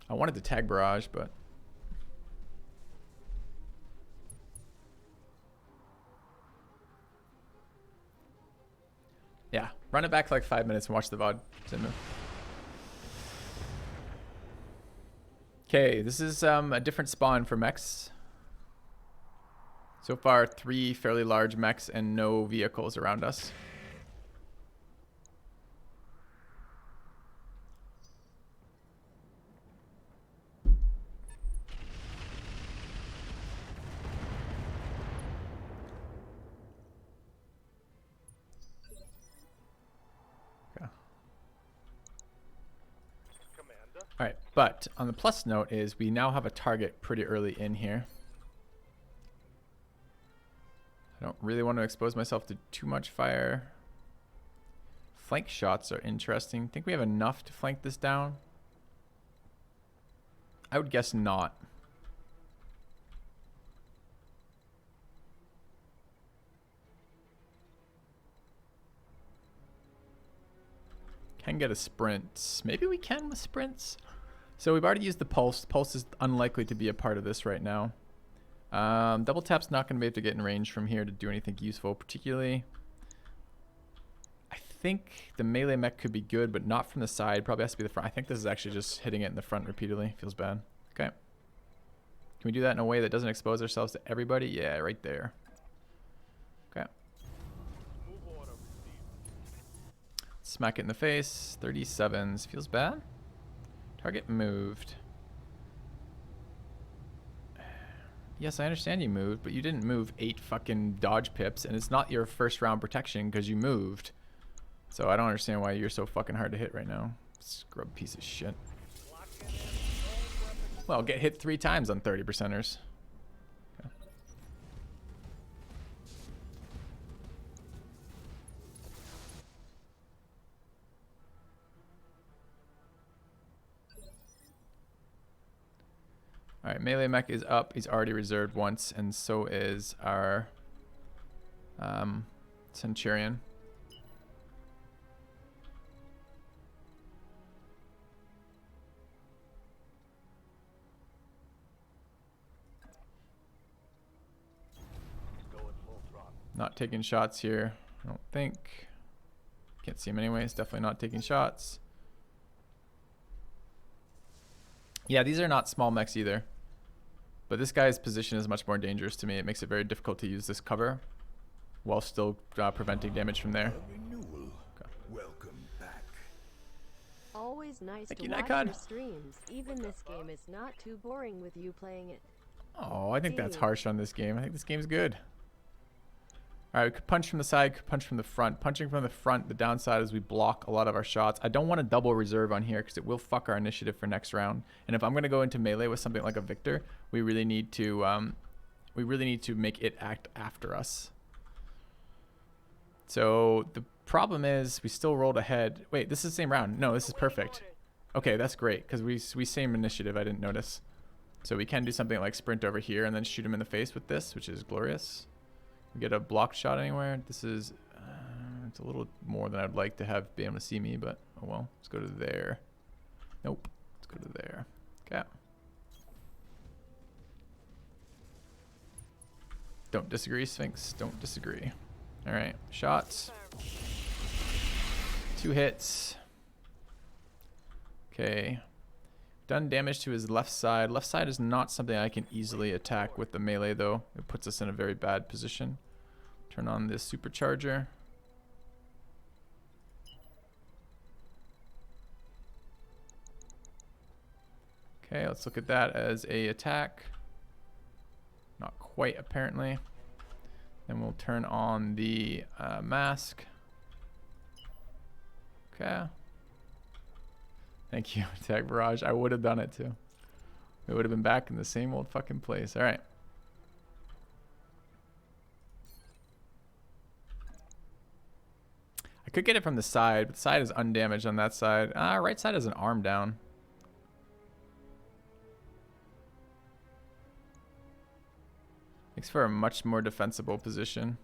I wanted to tag barrage, but yeah, run it back for like 5 minutes and watch the VOD. Okay, this is a different spawn for mechs. So far, 3 fairly large mechs and no vehicles around us. All right, but on the plus note is we now have a target pretty early in here. I don't really want to expose myself to too much fire. Flank shots are interesting. Think we have enough to flank this down? I would guess not. Can get a sprint. Maybe we can with sprints. So we've already used the pulse. Pulse is unlikely to be a part of this right now. Double tap's not going to be able to get in range from here to do anything useful particularly. I think the melee mech could be good, but not from the side. Probably has to be the front. I think this is actually just hitting it in the front repeatedly. Feels bad. Okay. Can we do that in a way that doesn't expose ourselves to everybody? Yeah, right there. Okay. Smack it in the face. 37s. Feels bad. Target moved. Yes, I understand you moved, but you didn't move 8 fucking dodge pips, and it's not your first round protection because you moved. So I don't understand why you're so fucking hard to hit right now. Scrub piece of shit. Well, get hit 3 times on 30%ers. Okay. All right, melee mech is up. He's already reserved once, and so is our Centurion. Not taking shots here, I don't think. Can't see him anyways. Definitely not taking shots. Yeah, these are not small mechs either. But this guy's position is much more dangerous to me. It makes it very difficult to use this cover while still preventing damage from there. A renewal. Welcome back. Always nice Thank to you, watch Nikon. your streams. Even this game is not too boring with you playing it. Oh, I think that's Dude. harsh on this game. I think this game's good. All right, we could punch from the side, could punch from the front. Punching from the front, the downside is we block a lot of our shots. I don't want to double reserve on here because it will fuck our initiative for next round. And if I'm going to go into melee with something like a Victor, we really need to make it act after us. So the problem is we still rolled ahead. Wait, this is the same round. No, this is perfect. Okay, that's great because we same initiative. I didn't notice. So we can do something like sprint over here and then shoot him in the face with this, which is glorious. We get a blocked shot anywhere. This is it's a little more than I'd like to have be able to see me, but oh well. Let's go to there. Nope. Let's go to there. Okay. Don't disagree, Sphinx. Don't disagree. All right. Shots. 2 hits. Okay. Done damage to his left side. Left side is not something I can easily attack with the melee, though. It puts us in a very bad position. Turn on this supercharger. Okay, let's look at that as a attack. Not quite, apparently. Then we'll turn on the mask. Okay. Thank you, Attack Barrage. I would have done it too. We would have been back in the same old fucking place. All right. I could get it from the side, but the side is undamaged on that side. Right side has an arm down. Makes for a much more defensible position.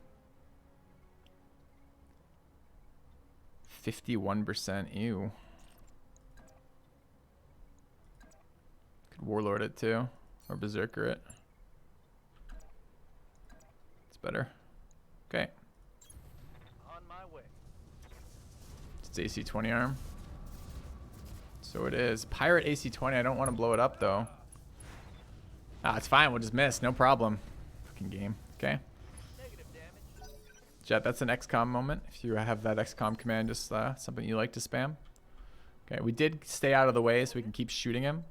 51%. Ew. Could Warlord it too. Or Berserker it. It's better. Okay. On my way. It's AC 20 arm. So it is. Pirate AC 20. I don't want to blow it up though. It's fine. We'll just miss. No problem. Fucking game. Okay. Negative damage. Jet, that's an XCOM moment. If you have that XCOM command, just something you like to spam. Okay, we did stay out of the way so we can keep shooting him.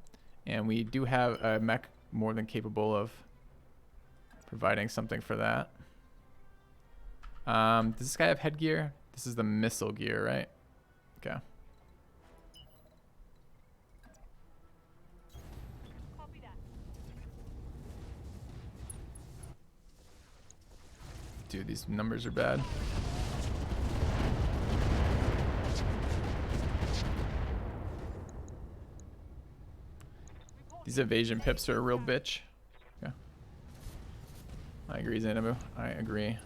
And we do have a mech more than capable of providing something for that. Does this guy have headgear? This is the missile gear, right? Okay. Copy that. Dude, these numbers are bad. These evasion pips are a real bitch. Yeah. I agree, Xanabu. I agree.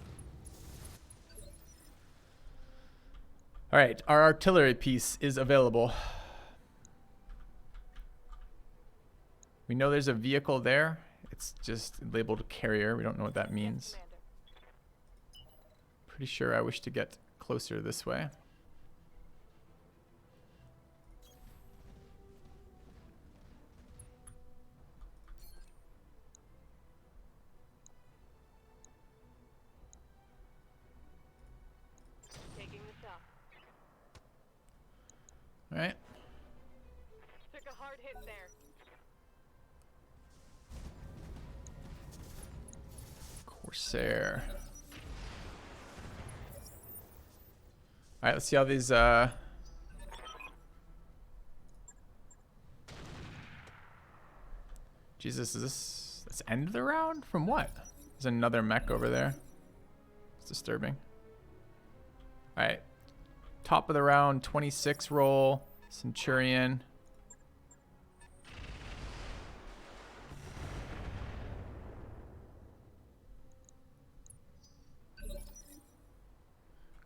Alright, our artillery piece is available. We know there's a vehicle there. It's just labeled carrier. We don't know what that means. Commander. Pretty sure I wish to get closer this way. Taking the shot. All right. Took a hard hit there. Corsair. All right, let's see how these Jesus, is this end of the round? From what? There's another mech over there. It's disturbing. All right. Top of the round, 26 roll, Centurion.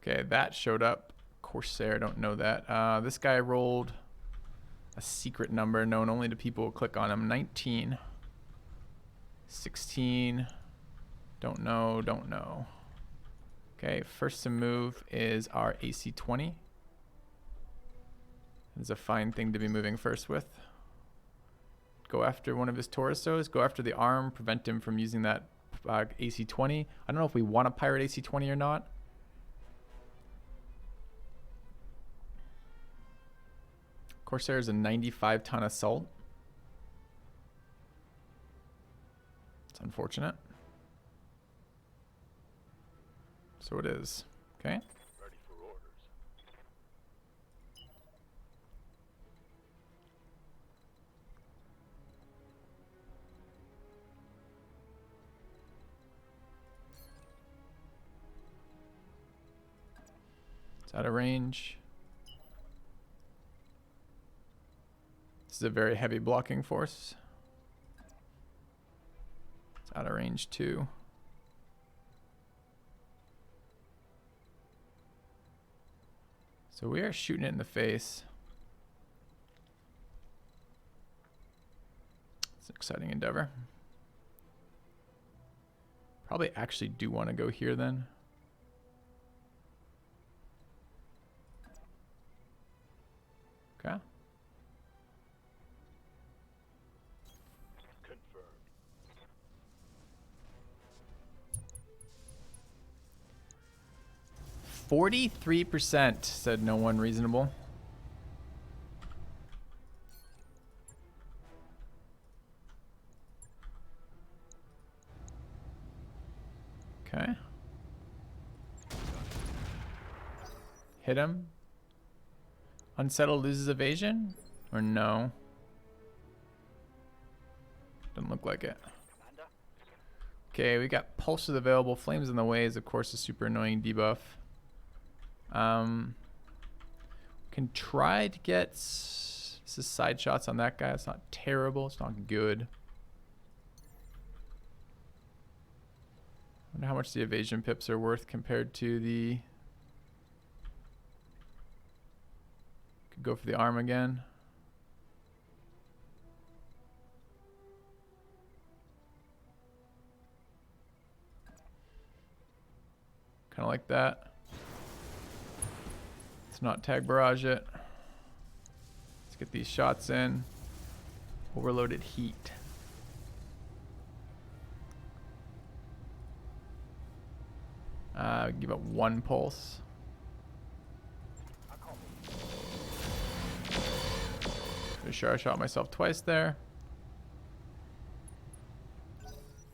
Okay, that showed up. Corsair, don't know that. This guy rolled a secret number known only to people who click on him. 19. 16. Don't know, don't know. Okay, first to move is our AC-20. It's a fine thing to be moving first with. Go after one of his torsos. Go after the arm. Prevent him from using that AC-20. I don't know if we want to pirate AC-20 or not. Corsair is a 95-ton assault. It's unfortunate. So it is. Okay. Ready for orders. It's out of range. This is a very heavy blocking force. It's out of range too. So we are shooting it in the face. It's an exciting endeavor. Probably actually do want to go here then. Okay. Confirmed. 43% said no one reasonable. Okay. Hit him. Unsettled loses evasion? Or no? Doesn't look like it. Commander? Okay, we got pulses available. Flames in the way is, of course, a super annoying debuff. Can try to get side shots on that guy. It's not terrible. It's not good. Wonder how much the evasion pips are worth compared to the. Could go for the arm again. Kind of like that. Let's not tag barrage it. Let's get these shots in. Overloaded heat. Give it one pulse. Pretty sure I shot myself twice there.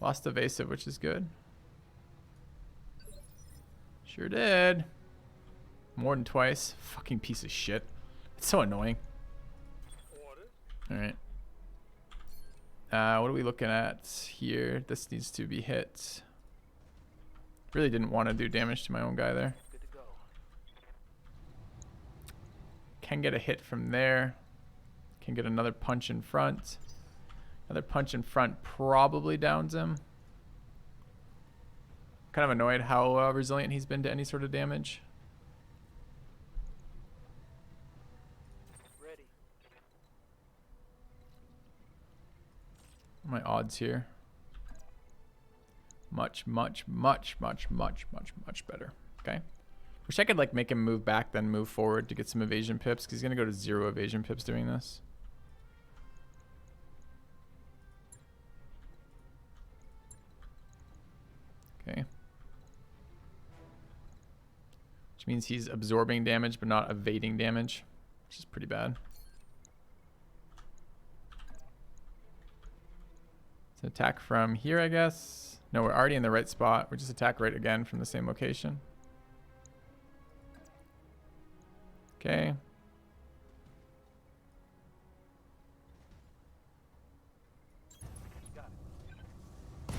Lost evasive, which is good. Sure did. More than twice. Fucking piece of shit. It's so annoying. Orders. Alright. What are we looking at here? This needs to be hit. Really didn't want to do damage to my own guy there. Good to go. Can get a hit from there. Can get another punch in front. Another punch in front probably downs him. Kind of annoyed how resilient he's been to any sort of damage. Ready. My odds here. Much better. Okay. Wish I could like make him move back then move forward to get some evasion pips, because he's gonna go to 0 evasion pips doing this. Okay. Which means he's absorbing damage but not evading damage, which is pretty bad. It's an attack from here, I guess. No, we're already in the right spot. We just attack right again from the same location. Okay. Got it.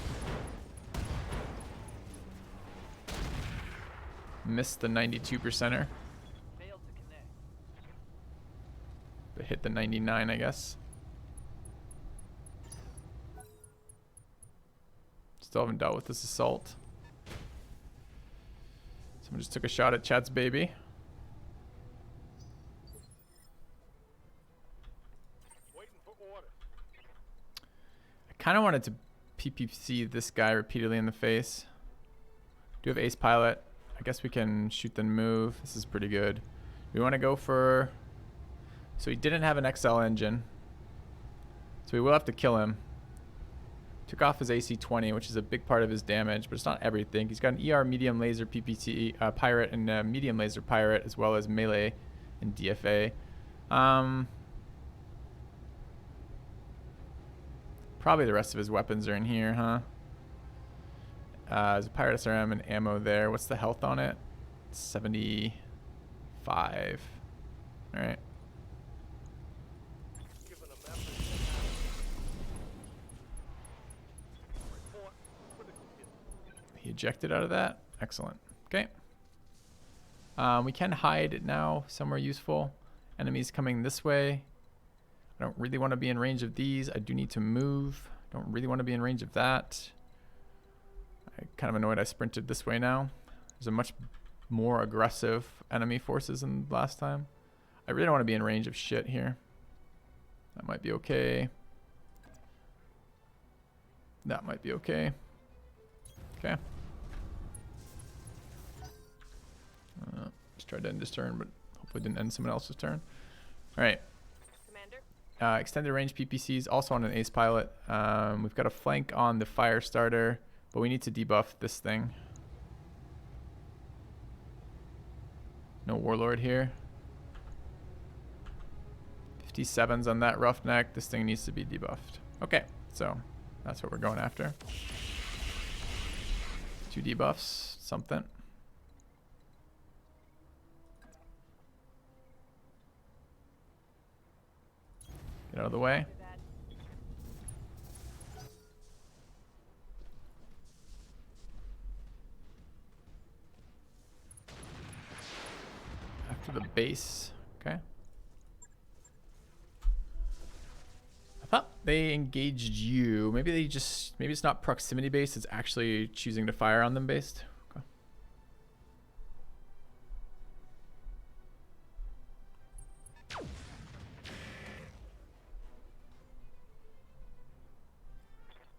Missed the 92%er, Failed to connect. but hit the 99, I guess. Still haven't dealt with this assault. Someone just took a shot at Chat's baby. Waiting for order. I kind of wanted to PPC this guy repeatedly in the face. Do have ace pilot. I guess we can shoot then move. This is pretty good. We want to go for... So he didn't have an XL engine. So we will have to kill him. Took off his AC-20, which is a big part of his damage, but it's not everything. He's got an ER medium laser PPT pirate and a medium laser pirate, as well as melee and DFA. Probably the rest of his weapons are in here, huh? There's a pirate SRM and ammo there. What's the health on it? 75. All right. Given a message. Report. Critical hit. He ejected out of that. Excellent. Okay. We can hide now somewhere useful. Enemies coming this way. I don't really want to be in range of these. I do need to move. Don't really want to be in range of that. I'm kind of annoyed I sprinted this way now. There's a much more aggressive enemy forces than last time. I really don't want to be in range of shit here. That might be okay. That might be okay. Okay. Just tried to end this turn, but hopefully didn't end someone else's turn. All right. Commander? Extended range PPCs also on an ace pilot. We've got a flank on the fire starter, but we need to debuff this thing. No warlord here. 57's on that roughneck. This thing needs to be debuffed. Okay, so that's what we're going after. 2 debuffs, something. Get out of the way. After the base. Okay. I thought they engaged you. Maybe they just, maybe it's not proximity based, it's actually choosing to fire on them based. Okay.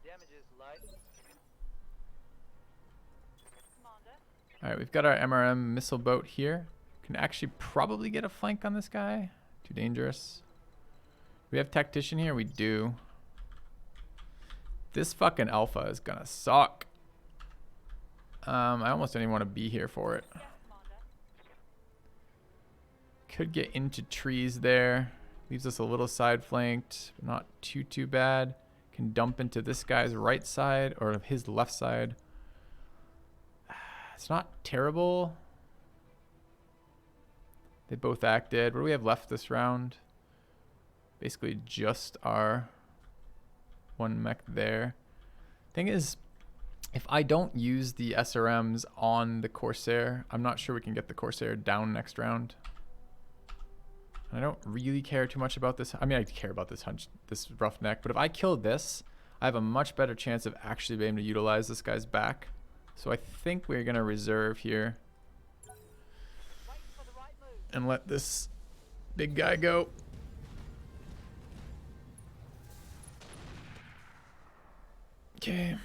Damage is light. Commander? Alright, we've got our MRM missile boat here. Can actually probably get a flank on this guy. Too dangerous. We have tactician here? We do. This fucking alpha is gonna suck. I almost didn't even want to be here for it. Yes, Commander. Could get into trees there. Leaves us a little side flanked, but not too bad. Can dump into this guy's right side or his left side. It's not terrible. They both acted. What do we have left this round? Basically just our one mech there. Thing is, if I don't use the SRMs on the Corsair, I'm not sure we can get the Corsair down next round. I don't really care too much about this. I mean, I care about this this roughneck, but if I kill this, I have a much better chance of actually being able to utilize this guy's back. So I think we're gonna reserve here Wait for the right move. and let this big guy go. Okay.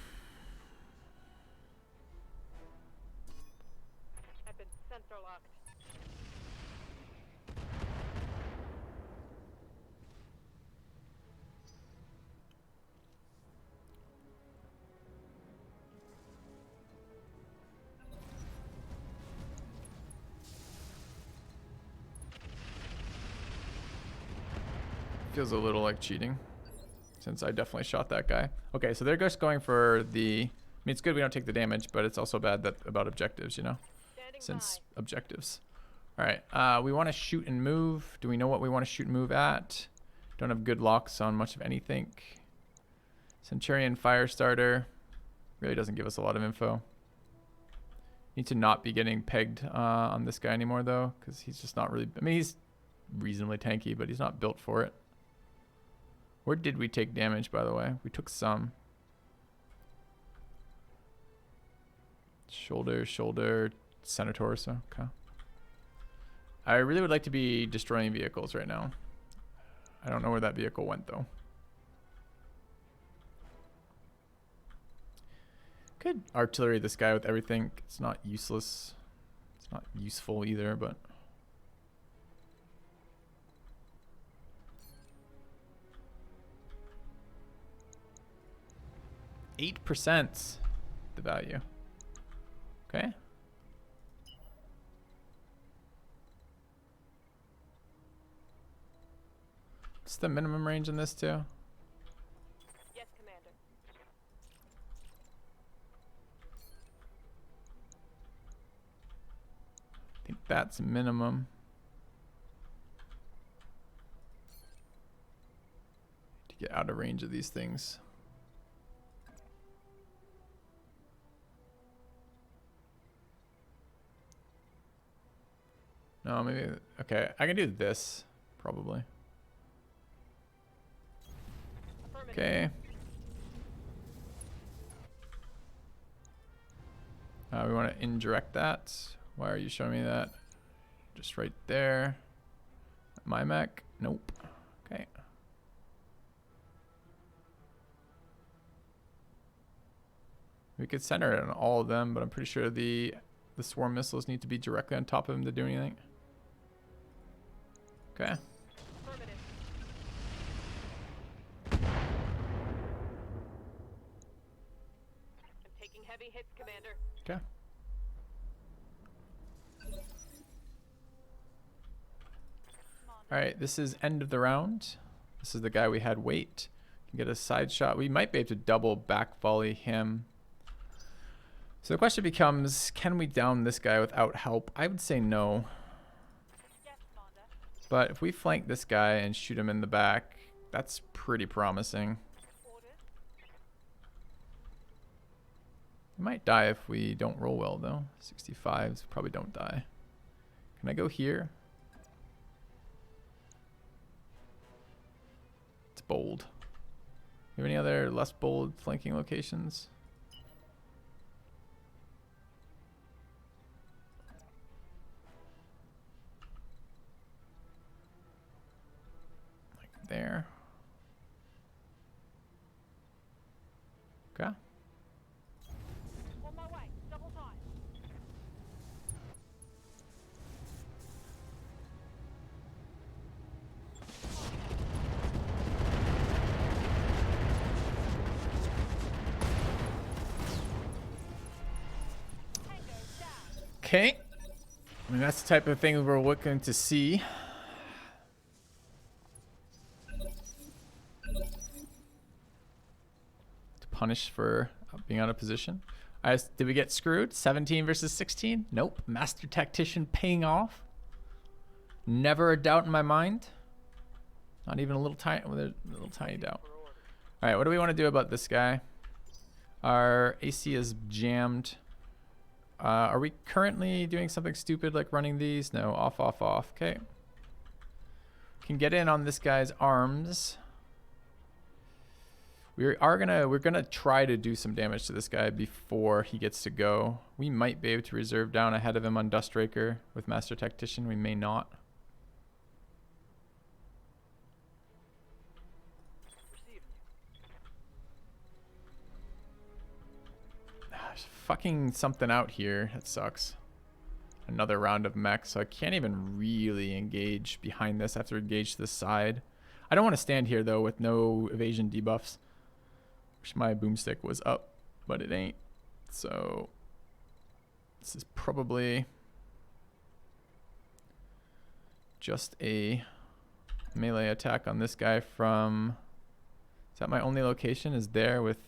I've been sensor locked. Feels a little like cheating, since I definitely shot that guy. Okay, so they're just going for the... I mean, it's good we don't take the damage, but it's also bad that about objectives, you know? Standing Since by. objectives. All right, we want to shoot and move. Do we know what we want to shoot and move at? Don't have good locks on much of anything. Centurion Firestarter really doesn't give us a lot of info. Need to not be getting pegged on this guy anymore, though, because he's just not really... I mean, he's reasonably tanky, but he's not built for it. Where did we take damage, by the way? We took some. Shoulder, center torso. Okay. I really would like to be destroying vehicles right now. I don't know where that vehicle went, though. Could artillery this guy with everything. It's not useless. Not useful either, but 8% the value. Okay. What's the minimum range in this too? Yes, Commander. I think that's minimum. To get out of range of these things. No, maybe, okay, I can do this, probably. Affirmative. Okay. We want to indirect that. Why are you showing me that? Just right there. My mech? Nope. Okay. We could center it on all of them, but I'm pretty sure the swarm missiles need to be directly on top of him to do anything. Okay. Affirmative. I'm taking heavy hits, Commander. Okay. All right, this is end of the round. This is the guy we had wait. Can get a side shot. We might be able to double back volley him. So the question becomes, can we down this guy without help? I would say no. Yes, Commander. But if we flank this guy and shoot him in the back, that's pretty promising. Orders. We might die if we don't roll well, though. 65s probably don't die. Can I go here? It's bold. You have any other less bold flanking locations? Like there. Okay. On my way. Double time. Tango down. Okay. I mean, that's the type of thing we're looking to see. To punish for being out of position. Did we get screwed? 17 versus 16? Nope. Master Tactician paying off. Never a doubt in my mind. Not even a little tiny doubt. All right, what do we want to do about this guy? Our AC is jammed. Are we currently doing something stupid like running these? No, off, off, off. Okay. Can get in on this guy's arms. We're gonna try to do some damage to this guy before he gets to go. We might be able to reserve down ahead of him on Dustraker with Master Tactician. We may not. There's fucking something out here. That sucks. Another round of mech, so I can't even really engage behind this. I have to engage to the side. I don't want to stand here though with no evasion debuffs. Wish my boomstick was up, but it ain't. So this is probably just a melee attack on this guy from... Is that my only location? Is there with...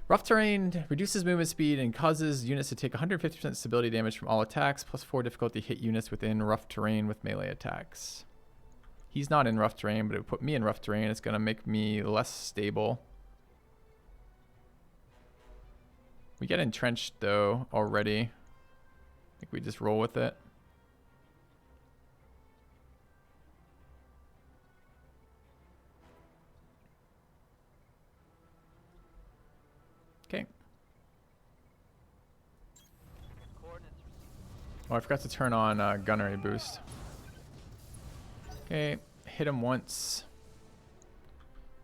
Rough terrain reduces movement speed and causes units to take 150% stability damage from all attacks, plus 4 difficulty hit units within rough terrain with melee attacks. He's not in rough terrain, but it would put me in rough terrain. It's going to make me less stable. We get entrenched, though, already. I think we just roll with it. Okay. Oh, I forgot to turn on gunnery boost. Okay, hit him once.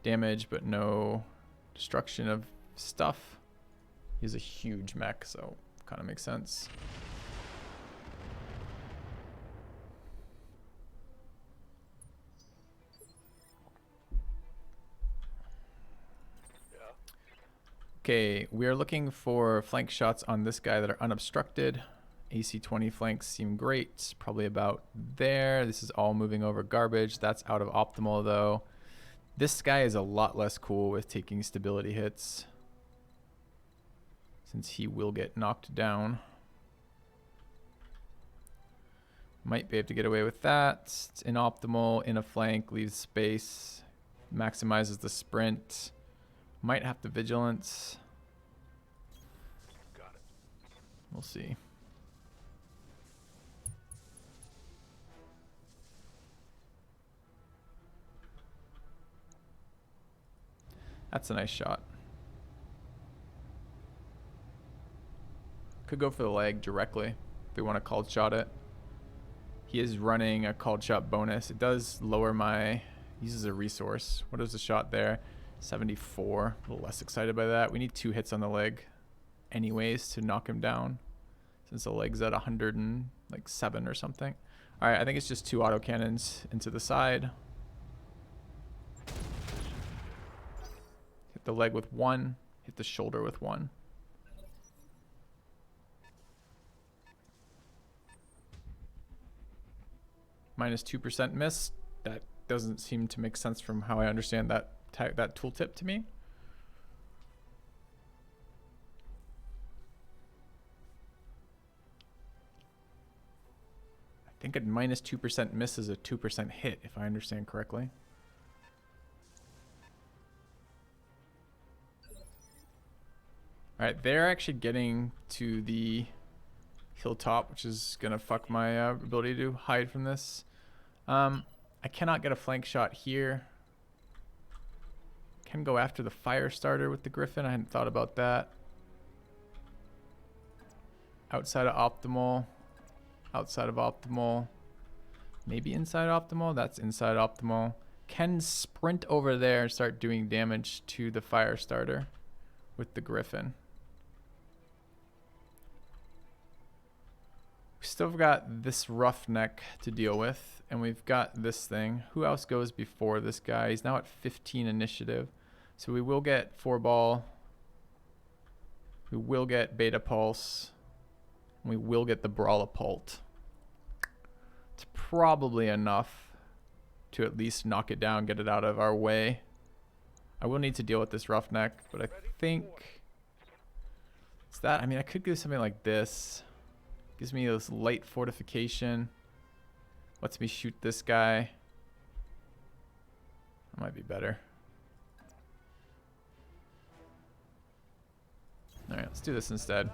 Damage, but no destruction of stuff. He's a huge mech, so Kind of makes sense. Yeah. Okay, we are looking for flank shots on this guy that are unobstructed. AC-20 flanks seem great. Probably about there. This is all moving over garbage. That's out of optimal though. This guy is a lot less cool with taking stability hits, since he will get knocked down. Might be able to get away with that. It's inoptimal, in a flank, leaves space, maximizes the sprint. Might have to vigilance. Got it. We'll see. That's a nice shot. Could go for the leg directly if we want to called shot it. He is running a called shot bonus. It does lower my, uses a resource. What is the shot there? 74. A little less excited by that. We need 2 hits on the leg anyways to knock him down, since the leg's at 107 or something. All right, I think it's just 2 autocannons into the side. Hit the leg with 1, hit the shoulder with 1. Minus 2% miss. That doesn't seem to make sense from how I understand that tooltip to me. I think a minus 2% miss is a 2% hit, if I understand correctly. All right, they're actually getting to the hilltop, which is gonna fuck my ability to hide from this. I cannot get a flank shot here. Can go after the fire starter with the Griffin. I hadn't thought about that. Outside of optimal. Outside of optimal. Maybe inside optimal. That's inside optimal. Can sprint over there and start doing damage to the fire starter with the Griffin. We still got this roughneck to deal with, and we've got this thing. Who else goes before this guy? He's now at 15 initiative. So we will get 4-ball. We will get beta pulse. And we will get the brawlapult. It's probably enough to at least knock it down, get it out of our way. I will need to deal with this roughneck, but I think it's that. I mean, I could do something like this. Gives me this light fortification. Lets me shoot this guy. That might be better. Alright, let's do this instead.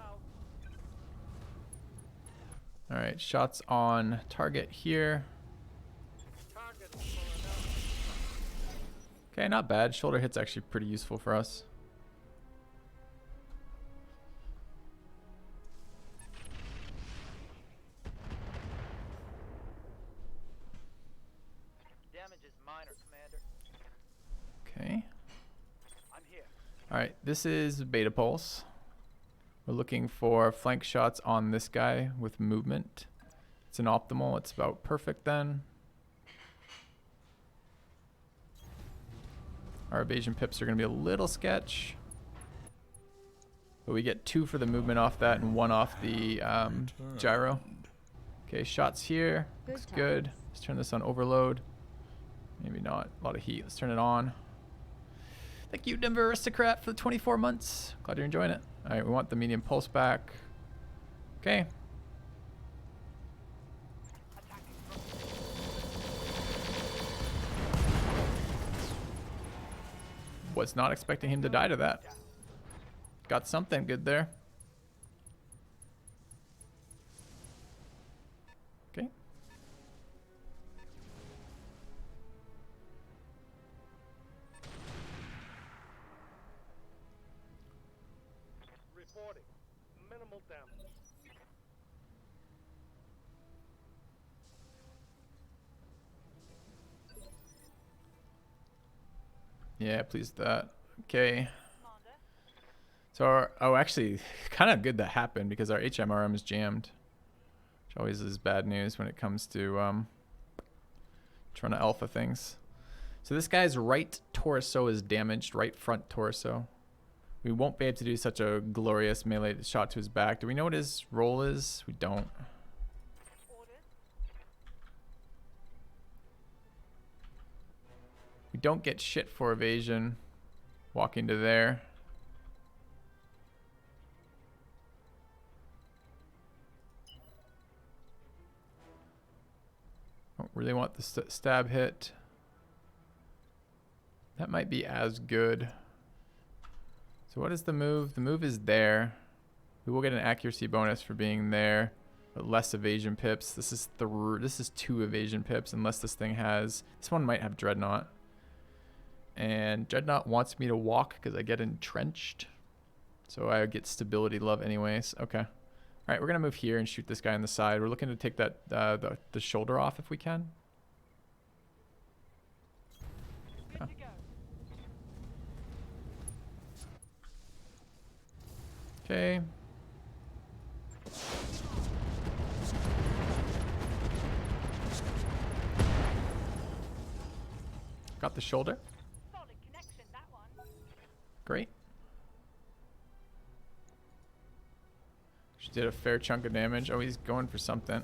Alright, shots on target here. Okay, not bad. Shoulder hit's actually pretty useful for us. Damage is minor, Commander. Okay. I'm here. Alright, this is beta pulse. We're looking for flank shots on this guy with movement. It's an optimal. It's about perfect then. Our evasion pips are going to be a little sketch. But we get 2 for the movement off that and 1 off the gyro. Okay, shots here. Looks good. Let's turn this on overload. Maybe not. A lot of heat. Let's turn it on. Thank you, Denver Aristocrat, for the 24 months. Glad you're enjoying it. All right, we want the medium pulse back. Okay. Was not expecting him to die to that. Got something good there. Okay. Reporting. Minimal damage. Commander. Yeah, please that. Okay. So oh, actually, kind of good that happened because our HMRM is jammed, which always is bad news when it comes to trying to alpha things. So this guy's right torso is damaged, right front torso. We won't be able to do such a glorious melee shot to his back. Do we know what his roll is? We don't. Orders. We don't get shit for evasion. Walking to there. Don't really want the stab hit. That might be as good. So what is the move? The move is there. We will get an accuracy bonus for being there, but less evasion pips. This is 2 evasion pips unless this thing has. This one might have Dreadnought. And Dreadnought wants me to walk because I get entrenched. So I get stability love anyways. Okay. All right, we're gonna move here and shoot this guy on the side. We're looking to take that the shoulder off if we can. Good to go. Okay. Got the shoulder. Solid connection, that one. Great. She did a fair chunk of damage. Oh, he's going for something.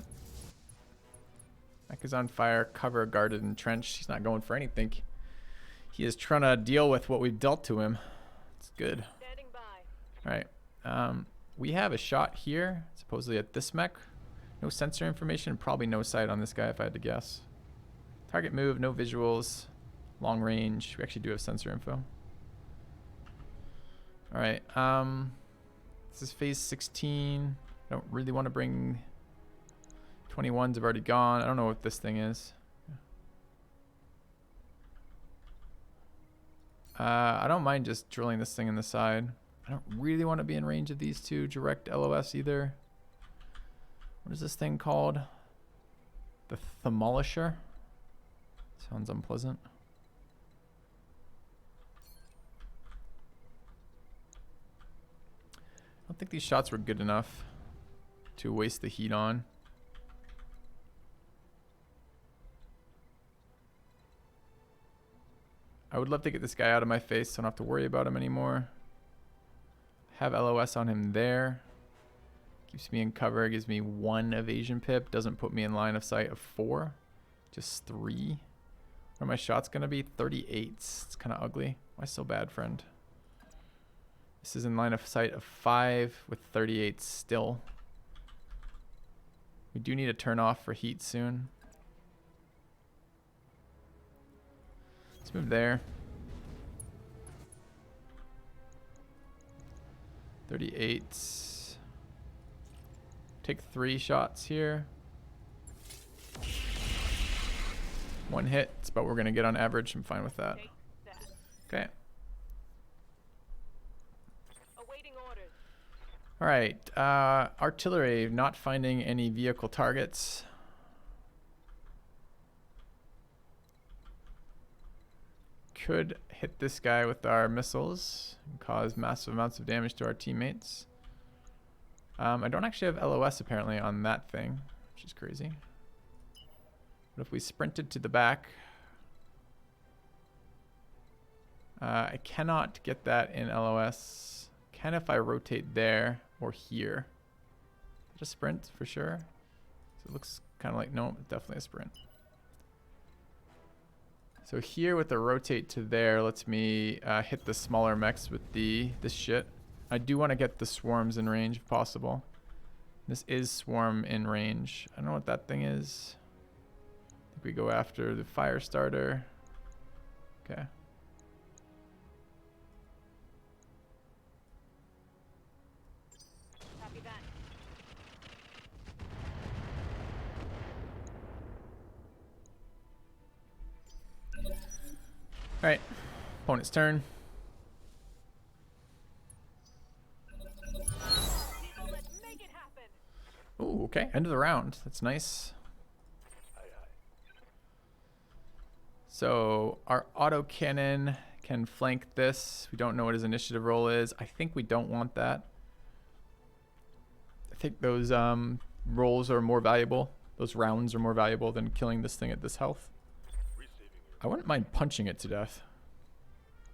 Mech is on fire. Cover, guarded, entrenched. He's not going for anything. He is trying to deal with what we've dealt to him. It's good. Standing by. All right. We have a shot here, supposedly at this mech. No sensor information, probably no sight on this guy if I had to guess. Target move, no visuals, long range. We actually do have sensor info. All right. This is phase 16. I don't really want to bring 21s have already gone. I don't know what this thing is. I don't mind just drilling this thing in the side. I don't really want to be in range of these two direct LOS either. What is this thing called? The Thermolisher? Sounds unpleasant. I don't think these shots were good enough to waste the heat on. I would love to get this guy out of my face so I don't have to worry about him anymore. Have LOS on him there. Keeps me in cover, gives me 1 evasion pip. Doesn't put me in line of sight of 4. Just 3. What are my shots gonna be? 38s. It's kind of ugly. Why so bad, friend? This is in line of sight of 5 with 38 still. We do need to turn off for heat soon. Let's move there. 38. Take 3 shots here. 1 hit. It's about what we're gonna get on average. I'm fine with that. Take that. Okay. Awaiting orders. All right. Artillery. Not finding any vehicle targets. Could hit this guy with our missiles and cause massive amounts of damage to our teammates. I don't actually have LOS apparently on that thing, which is crazy. But if we sprinted to the back, I cannot get that in LOS. Can if I rotate there or here. Just sprint for sure. So it looks kind of like, no, definitely a sprint. So here with the rotate to there lets me hit the smaller mechs with this shit. I do want to get the swarms in range if possible. This is swarm in range. I don't know what that thing is. I think we go after the fire starter. Okay. Copy that. All right. Opponent's turn. Let's make it happen. Ooh, okay. End of the round. That's nice. So our autocannon can flank this. We don't know what his initiative roll is. I think we don't want that. I think those rolls are more valuable. Those rounds are more valuable than killing this thing at this health. I wouldn't mind punching it to death.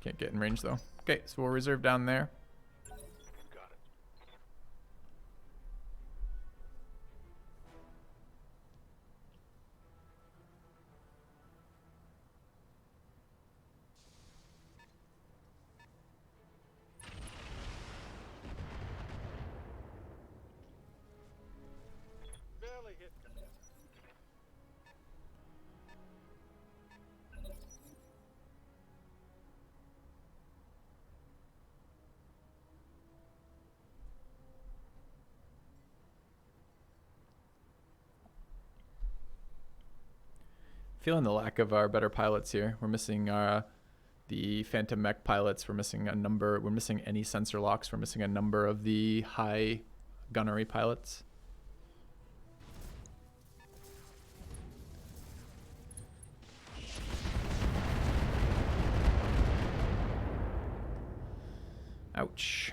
Can't get in range though. Okay, so we'll reserve down there. Barely hit, Commander. Feeling the lack of our better pilots here. We're missing the Phantom Mech pilots. We're missing a number. We're missing any sensor locks. We're missing a number of the high gunnery pilots. Ouch.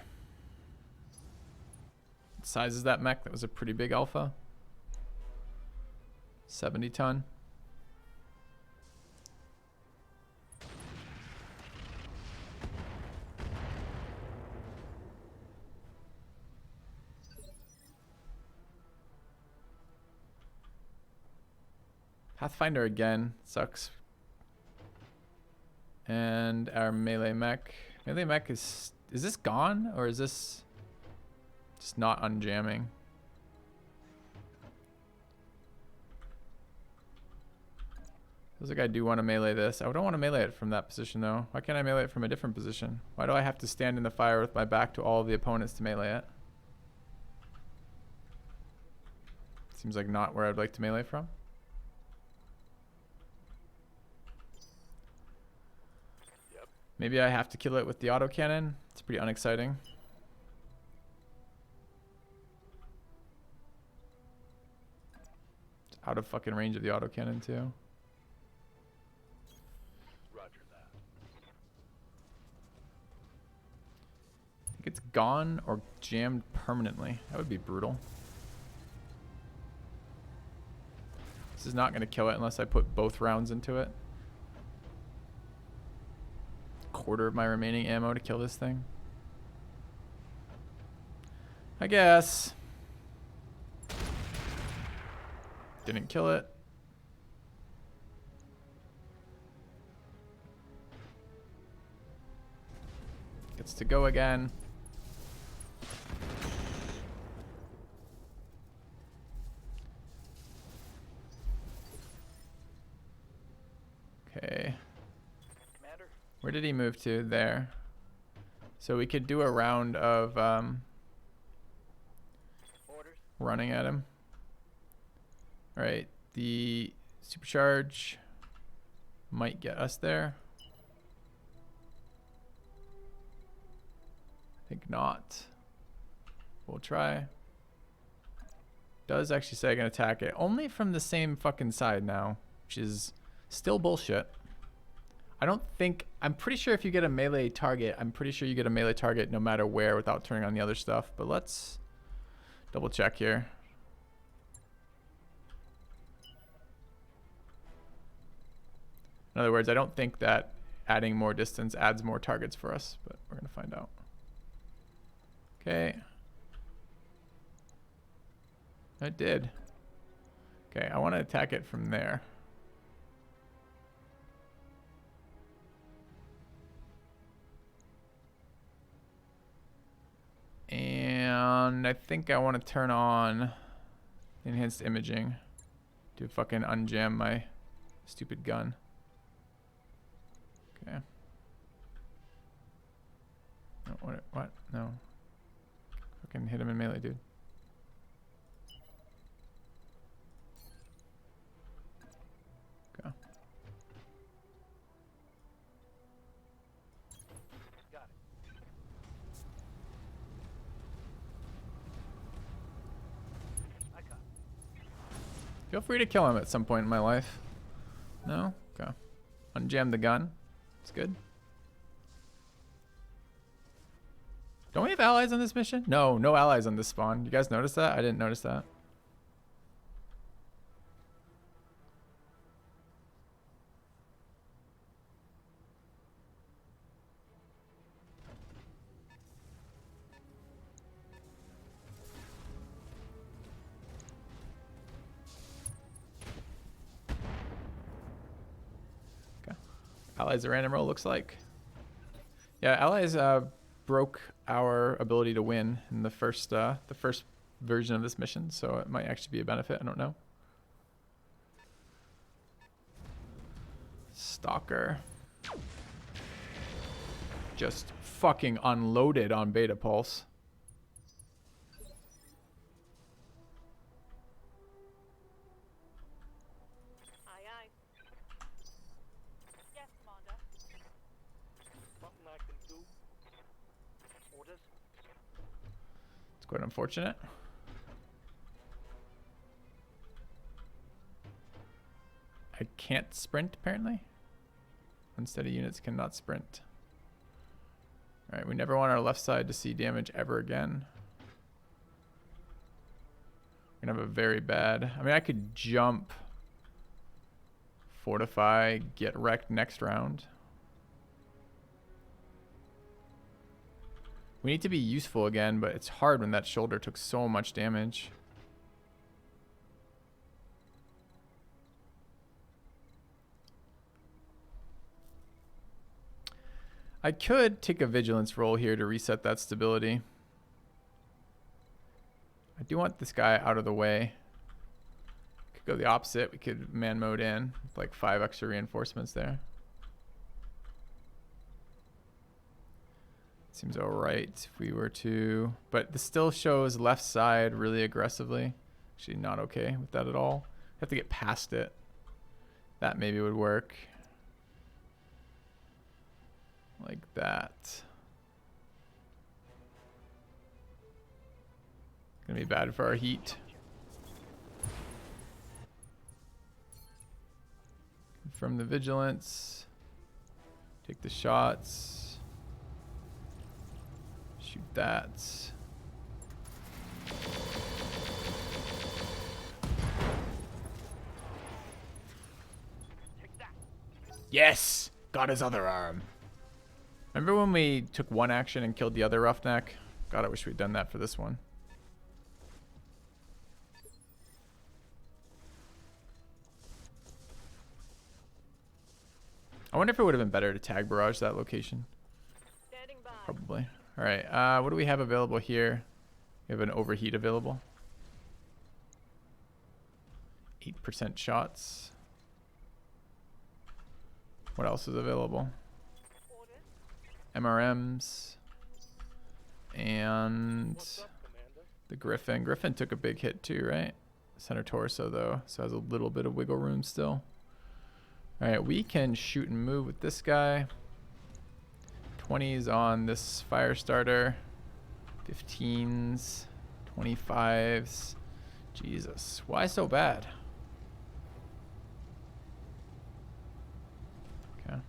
What size is that mech? That was a pretty big alpha. 70 ton. Pathfinder again. Sucks. And our melee mech. Melee mech is this gone? Or is this just not unjamming? Feels like I do want to melee this. I don't want to melee it from that position though. Why can't I melee it from a different position? Why do I have to stand in the fire with my back to all of the opponents to melee it? Seems like not where I'd like to melee from. Maybe I have to kill it with the autocannon. It's pretty unexciting. It's out of fucking range of the autocannon too. Roger that. I think it's gone or jammed permanently. That would be brutal. This is not going to kill it unless I put both rounds into it. Quarter of my remaining ammo to kill this thing. I guess. Didn't kill it. Gets to go again. Okay. Where did he move to? There. So we could do a round of running at him. Alright, the supercharge might get us there. I think not. We'll try. Does actually say I can attack it. Only from the same fucking side now, which is still bullshit. I don't think, I'm pretty sure if you get a melee target, I'm pretty sure you get a melee target no matter where without turning on the other stuff. But let's double check here. In other words, I don't think that adding more distance adds more targets for us, but we're going to find out. Okay. It did. Okay, I want to attack it from there. And I think I want to turn on enhanced imaging to fucking unjam my stupid gun. Okay. No, what? No. Fucking hit him in melee, dude. Go. Got it. I got it. Feel free to kill him at some point in my life. No? Okay. Unjam the gun. It's good. Don't we have allies on this mission? No, no allies on this spawn. You guys notice that? I didn't notice that. Okay. Allies a random roll looks like. Yeah, allies broke our ability to win in the first version of this mission, so it might actually be a benefit. I don't know. Stalker. Just fucking unloaded on Beta Pulse. Aye, aye. Yes, Commander. Something I can do? Orders? It's quite unfortunate. I can't sprint, apparently. Unsteady units cannot sprint. Alright, we never want our left side to see damage ever again. We're gonna have a very bad... I mean, I could jump, fortify, get wrecked next round. We need to be useful again, but it's hard when that shoulder took so much damage. I could take a vigilance roll here to reset that stability. I do want this guy out of the way. Could go the opposite. We could man mode in with like 5 extra reinforcements there. Seems alright if we were to... But this still shows left side really aggressively. Actually not okay with that at all. Have to get past it. That maybe would work. Like that. Gonna be bad for our heat. Confirm the vigilance. Take the shots. Shoot that. Yes! Got his other arm. Remember when we took one action and killed the other roughneck? God, I wish we'd done that for this one. I wonder if it would have been better to tag barrage that location. Standing by. Probably. Alright, what do we have available here? We have an overheat available. 8% shots. What else is available? Orders. MRMs. And What's up, Commander? the Griffin. Griffin took a big hit too, right? Center torso though, so has a little bit of wiggle room still. Alright, we can shoot and move with this guy. 20s on this fire starter. 15s. 25s. Jesus, why so bad? Okay.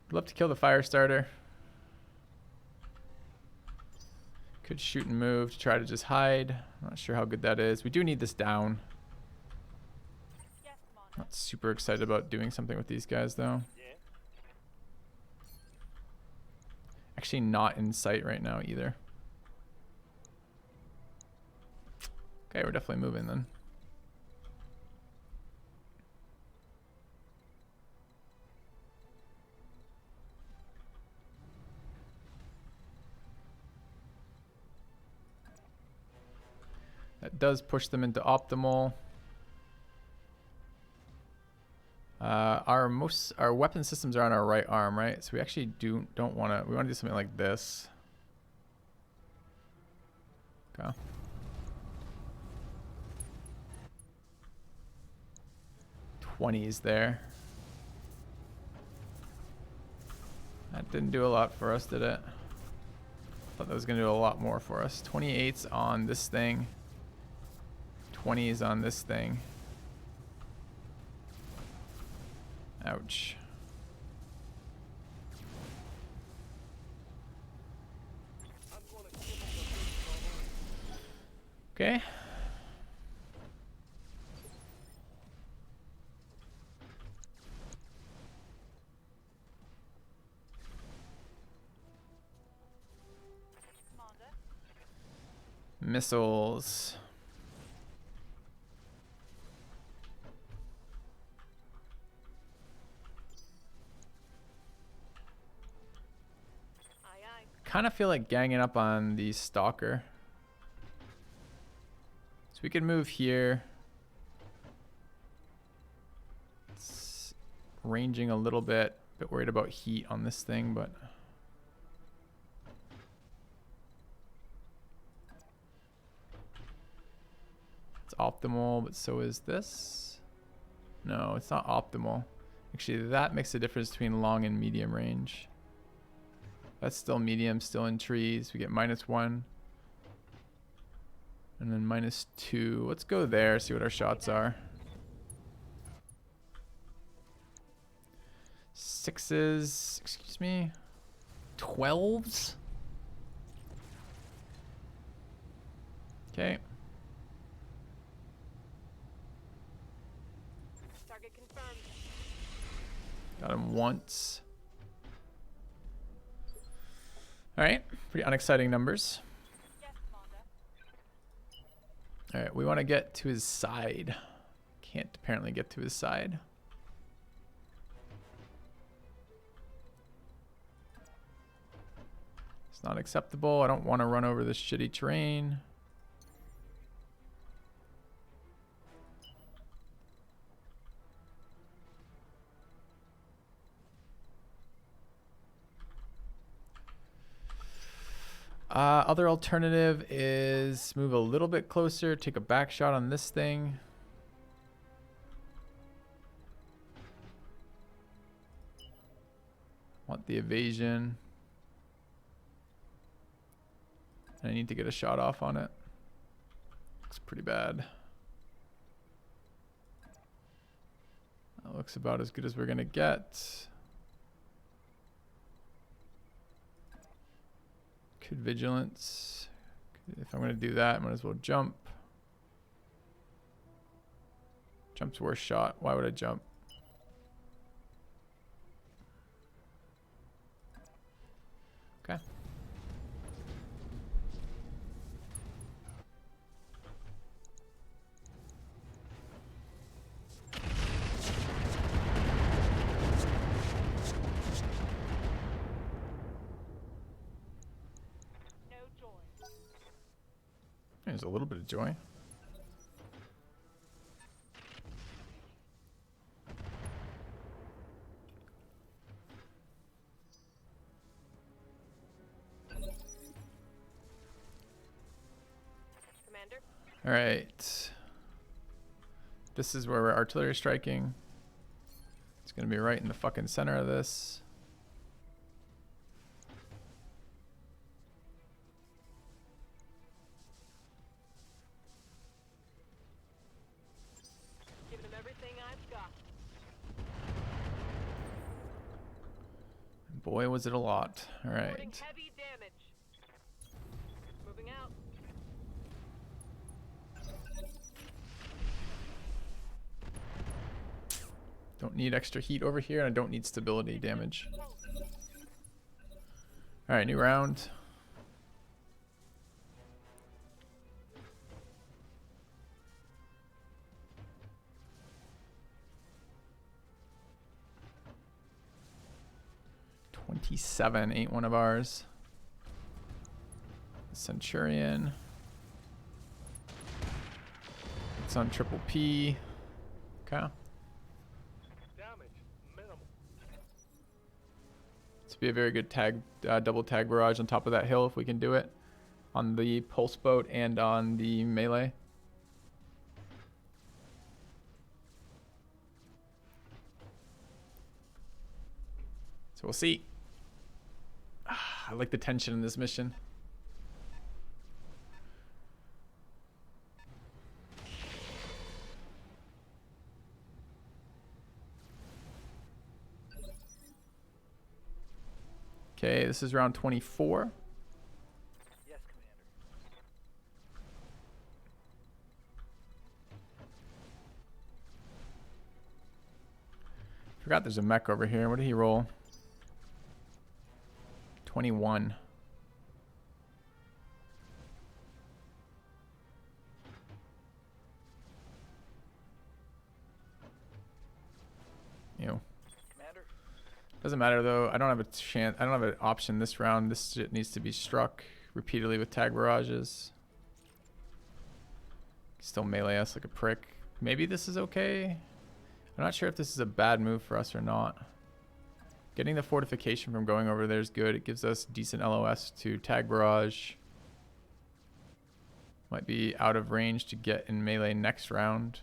Would love to kill the fire starter. Could shoot and move to try to just hide. I'm not sure how good that is. We do need this down. Yes, Commander. Not super excited about doing something with these guys though. Yeah? Actually not in sight right now either. Okay, we're definitely moving then. That does push them into optimal. Our weapon systems are on our right arm, right? So we actually don't want to. We want to do something like this. Okay. '20s there. didn't do a lot for us, did it? Thought that was gonna do a lot more for us. 28's on this thing. 20's on this thing. Ouch. I'm gonna give him the big trouble. Okay. Commander. Missiles. Aye, aye. Kind of feel like ganging up on the stalker. So we can move here. It's ranging a little bit. Bit worried about heat on this thing, but it's optimal, but so is this. No, it's not optimal. Actually, that makes a difference between long and medium range. That's still medium, still in trees. We get -1. And then -2. Let's go there, see what our shots are. 6s, excuse me. 12s? Okay. Target confirmed. Got him once. Alright, pretty unexciting numbers. Yes, Commander. Alright, we want to get to his side. Can't apparently get to his side. It's not acceptable. I don't want to run over this shitty terrain. Other alternative is move a little bit closer, take a back shot on this thing. Want the evasion. And I need to get a shot off on it. Looks pretty bad. That looks about as good as we're gonna get. Could vigilance. If I'm gonna do that, I might as well jump. Jump's worst shot. Why would I jump? Okay. No joy. There's a little bit of joy. Commander. All right. This is where we're artillery striking. It's gonna be right in the fucking center of this. Giving him everything I've got. Boy, was it a lot. All Reporting right. heavy damage. Moving out. Don't need extra heat over here, and I don't need stability damage. All right, new round. '27 ain't one of ours. Centurion. It's on triple P. Okay. Damage minimal. This would be a very good tag, double tag barrage on top of that hill if we can do it. On the pulse boat and on the melee. So we'll see. I like the tension in this mission. Okay, this is round 24. Yes, Commander. Forgot there's a mech over here. What did he roll? 21. Ew. Commander? Doesn't matter though. I don't have a chance. I don't have an option this round. This shit needs to be struck repeatedly with tag barrages. Still melee us like a prick. Maybe this is okay. I'm not sure if this is a bad move for us or not. Getting the fortification from going over there is good. It gives us decent LOS to tag barrage. Might be out of range to get in melee next round.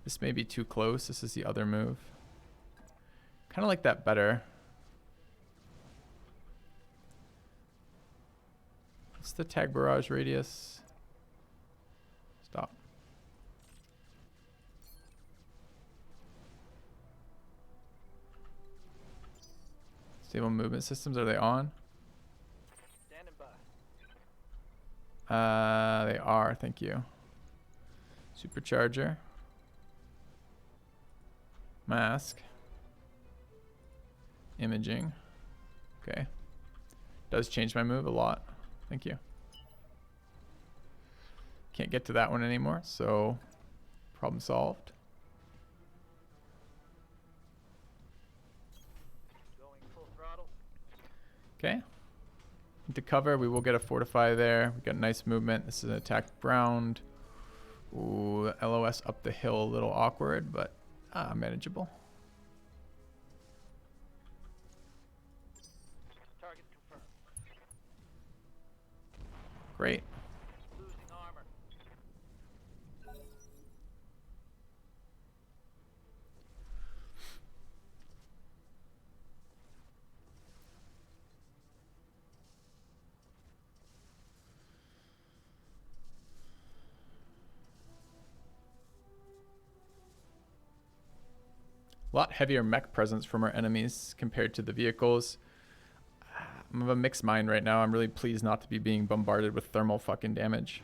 This may be too close. This is the other move. Kind of like that better. What's the tag barrage radius? Stop. Stable movement systems, are they on? Standing by. They are, thank you. Supercharger. Mask. Imaging. Okay. Does change my move a lot. Thank you. Can't get to that one anymore, so problem solved. Going full throttle. Okay. Into cover, we will get a fortify there. We got nice movement. This is an attack round. Ooh, LOS up the hill, a little awkward, but manageable. Target confirmed. Great. Losing armor. A lot heavier mech presence from our enemies compared to the vehicles. I'm of a mixed mind right now. I'm really pleased not to be being bombarded with thermal fucking damage.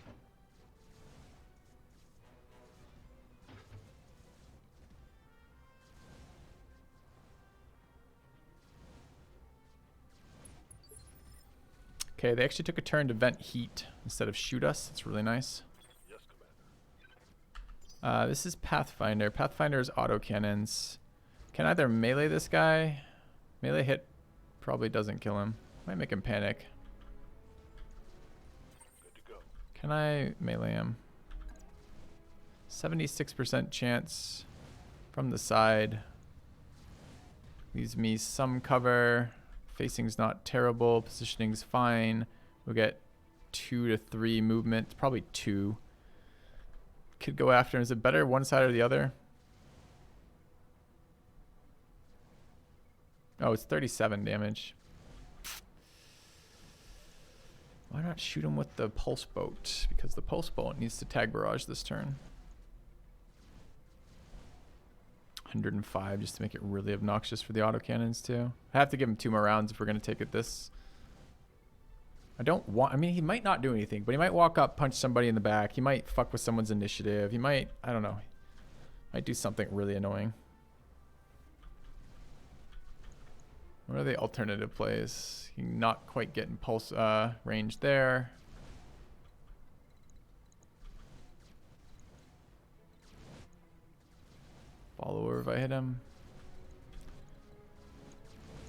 Okay, they actually took a turn to vent heat instead of shoot us. It's really nice. Yes, Commander. This is Pathfinder. Pathfinder's autocannons. Can either melee this guy. Melee hit probably doesn't kill him. Might make him panic. Good to go. Can I melee him? 76% chance from the side. Leaves me some cover. Facing's not terrible. Positioning's fine. We'll get 2 to 3 movement. Probably 2. Could go after him. Is it better one side or the other? Oh, it's 37 damage. Why not shoot him with the pulse boat? Because the pulse boat needs to tag barrage this turn. 105 just to make it really obnoxious for the autocannons too. I have to give him 2 more rounds if we're going to take it this. I don't want... I mean, he might not do anything, but he might walk up, punch somebody in the back. He might fuck with someone's initiative. He might... I don't know. Might do something really annoying. What are the alternative plays? You're not quite getting pulse range there. Follower if I hit him.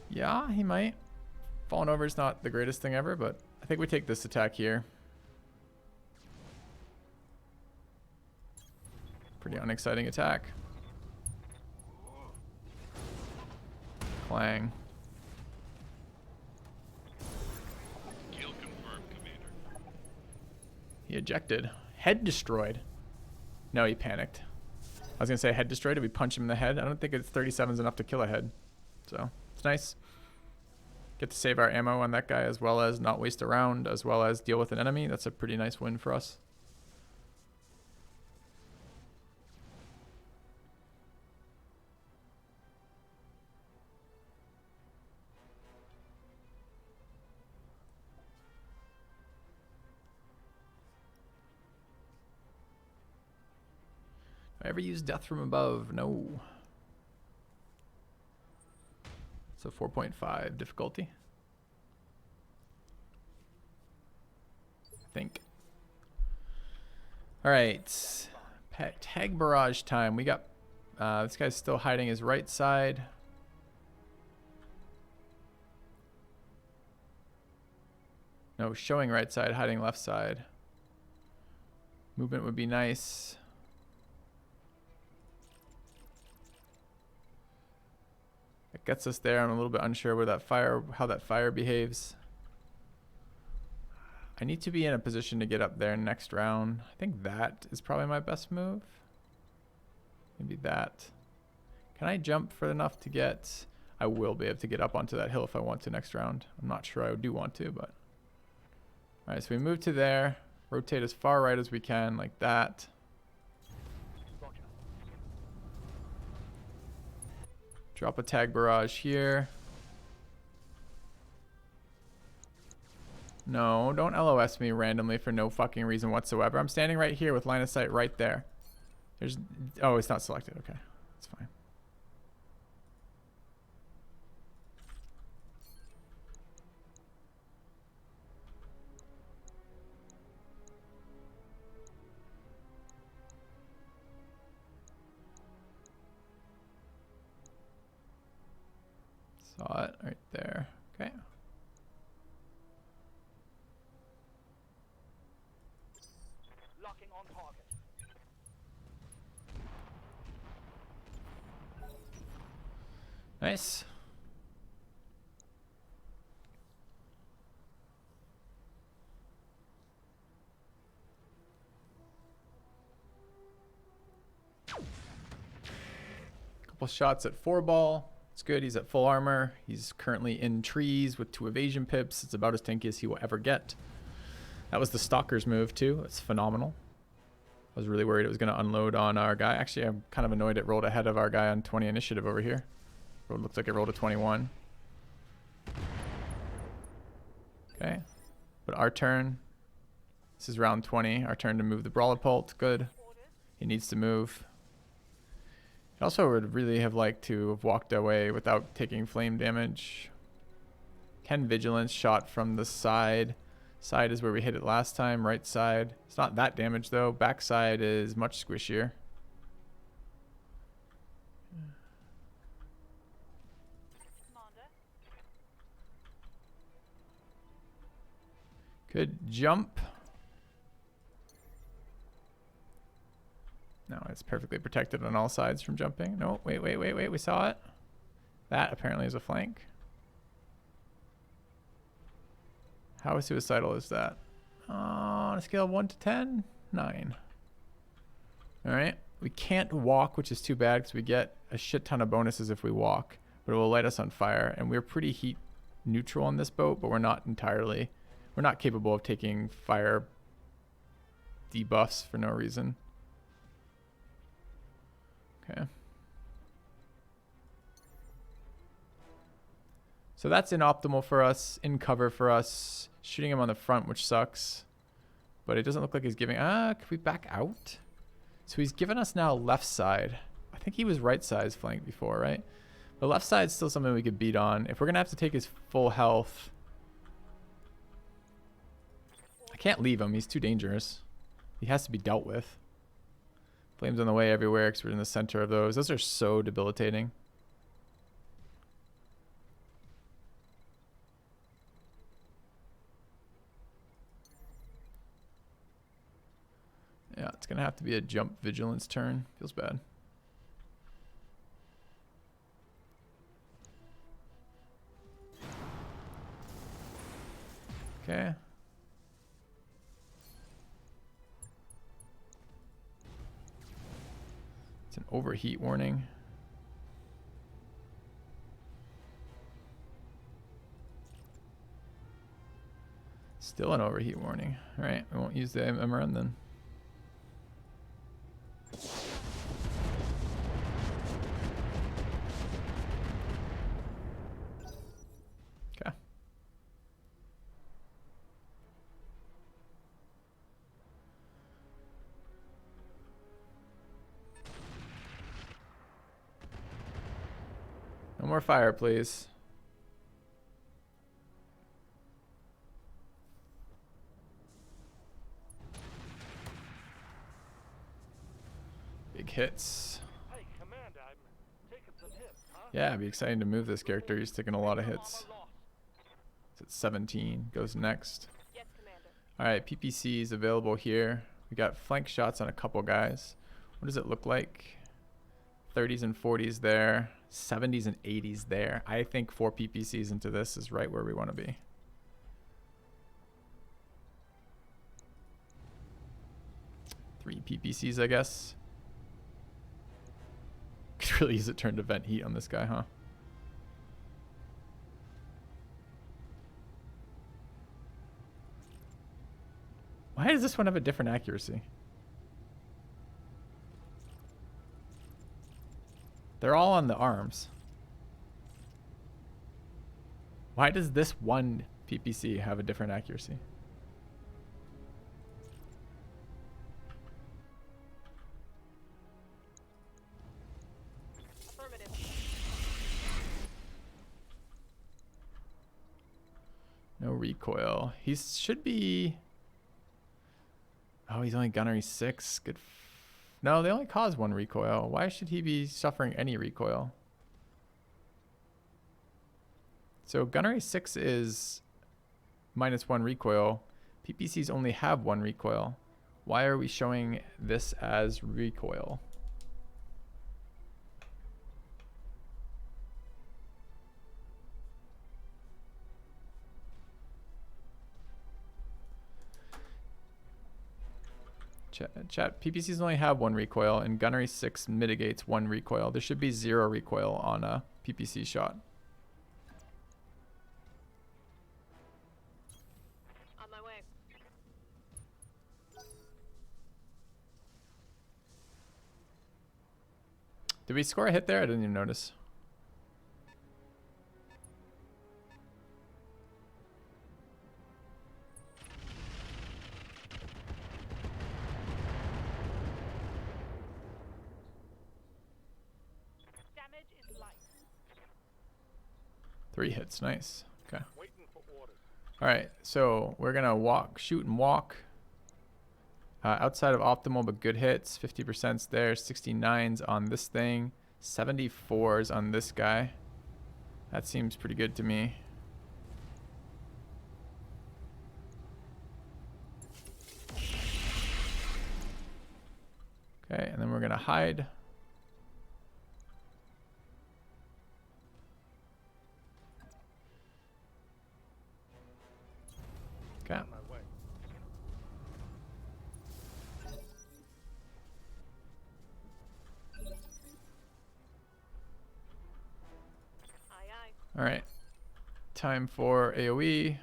Yeah, he might. Falling over is not the greatest thing ever, but I think we take this attack here. Pretty unexciting attack. Clang. Kill confirmed, Commander. He ejected. Head destroyed. No, he panicked. I was going to say head destroyed. Did we punch him in the head? I don't think it's 37 is enough to kill a head. So, it's nice. get to save our ammo on that guy as well as not waste a round, as well as deal with an enemy. That's a pretty nice win for us. I ever use death from above? No. So 4.5 difficulty. I think. All right. Tag barrage time. We got this guy's still hiding his right side. No, showing right side, hiding left side. Movement would be nice. It gets us there. I'm a little bit unsure where that fire, how that fire behaves. I need to be in a position to get up there next round. I think that is probably my best move. Maybe that. Can I jump for enough to get... I will be able to get up onto that hill if I want to next round. I'm not sure I do want to, but... Alright, so we move to there. Rotate as far right as we can, like that. Roger. Drop a tag barrage here. No, don't LOS me randomly for no fucking reason whatsoever. I'm standing right here with line of sight right there. There's... Oh, it's not selected. Okay, that's fine. Saw it right there. Okay. Locking on target. Nice. Couple shots at 4-ball. It's good. He's at full armor. He's currently in trees with 2 evasion pips. It's about as tanky as he will ever get. That was the Stalker's move too. It's phenomenal. I was really worried it was going to unload on our guy. Actually, I'm kind of annoyed it rolled ahead of our guy on 20 initiative over here. It looks like it rolled a 21. Okay. But our turn. This is round 20. Our turn to move the Brawler Pult. Good. He needs to move. I also would really have liked to have walked away without taking flame damage. Can Vigilance shot from the side. Side is where we hit it last time. Right side. It's not that damage though. Back side is much squishier. Commander. Good jump. No, it's perfectly protected on all sides from jumping. No, wait. We saw it. That apparently is a flank. How suicidal is that? On a scale of 1 to 10? 9. Alright. We can't walk, which is too bad because we get a shit ton of bonuses if we walk. But it will light us on fire. And we're pretty heat neutral on this boat, but we're not entirely... We're not capable of taking fire debuffs for no reason. Okay. So that's inoptimal for us, in cover for us. Shooting him on the front, which sucks. But it doesn't look like he's giving... can we back out? So he's given us now left side. I think he was right side flank before, right? The left side's still something we could beat on. If we're going to have to take his full health... I can't leave him. He's too dangerous. He has to be dealt with. Flames on the way everywhere because we're in the center of those. Those are so debilitating. Yeah, it's going to have to be a jump vigilance turn. Feels bad. Okay. It's an overheat warning. Still an overheat warning. Alright, we won't use the MRN then. Okay. No more fire, please. Big hits. Hey, Commander, I'm taking some hits, huh? Yeah, it'd be exciting to move this character. He's taking a lot of hits. It's at 17. Goes next. Yes, Commander. Alright, PPCs available here. We got flank shots on a couple guys. What does it look like? 30s and 40s there. 70s and 80s there. I think 4 PPCs into this is right where we want to be. Three PPCs, I guess. Could really use a turn to vent heat on this guy, huh? Why does this one have a different accuracy? They're all on the arms. Why does this one PPC have a different accuracy? Affirmative. No recoil. He should be... Oh, he's only gunnery 6. Good. No, they only cause 1 recoil. Why should he be suffering any recoil? So gunnery 6 is -1 recoil. PPCs only have 1 recoil. Why are we showing this as recoil? Chat, PPCs only have 1 recoil, and gunnery 6 mitigates 1 recoil. There should be 0 recoil on a PPC shot. On my way. Did we score a hit there? I didn't even notice. Damage is light. 3 hits, nice. Okay. Waiting for orders. All right, so we're gonna walk, shoot and walk. Outside of optimal, but good hits. 50%'s there. 69's on this thing. 74's on this guy. That seems pretty good to me. Okay, and then we're gonna hide. Okay. On my way. Aye, aye. All right. Time for AoE.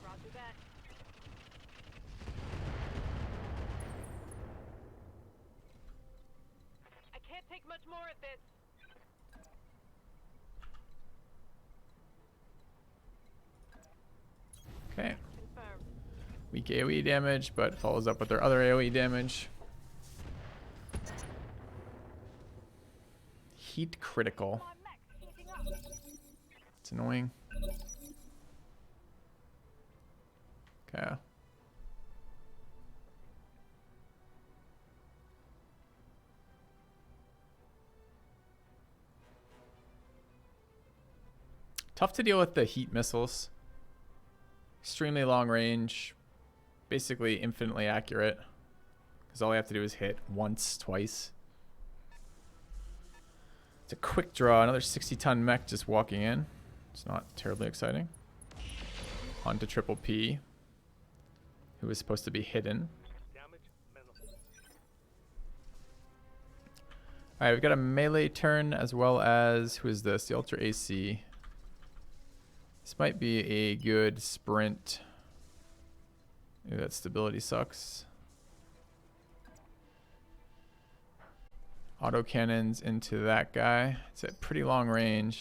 Roger that. I can't take much more of this. Okay. Confirmed. Weak AoE damage, but follows up with their other AoE damage. Heat critical. My mech heating up. It's annoying. Okay. Tough to deal with the heat missiles. Extremely long range. Basically infinitely accurate. Because all I have to do is hit once, twice. It's a quick draw. Another 60-ton mech just walking in. It's not terribly exciting. onto Triple P, who was supposed to be hidden. Damage minimal. Alright, we've got a melee turn as well as, who is this? The Ultra AC. This might be a good sprint. Ooh, that stability sucks. Auto cannons into that guy. It's at pretty long range.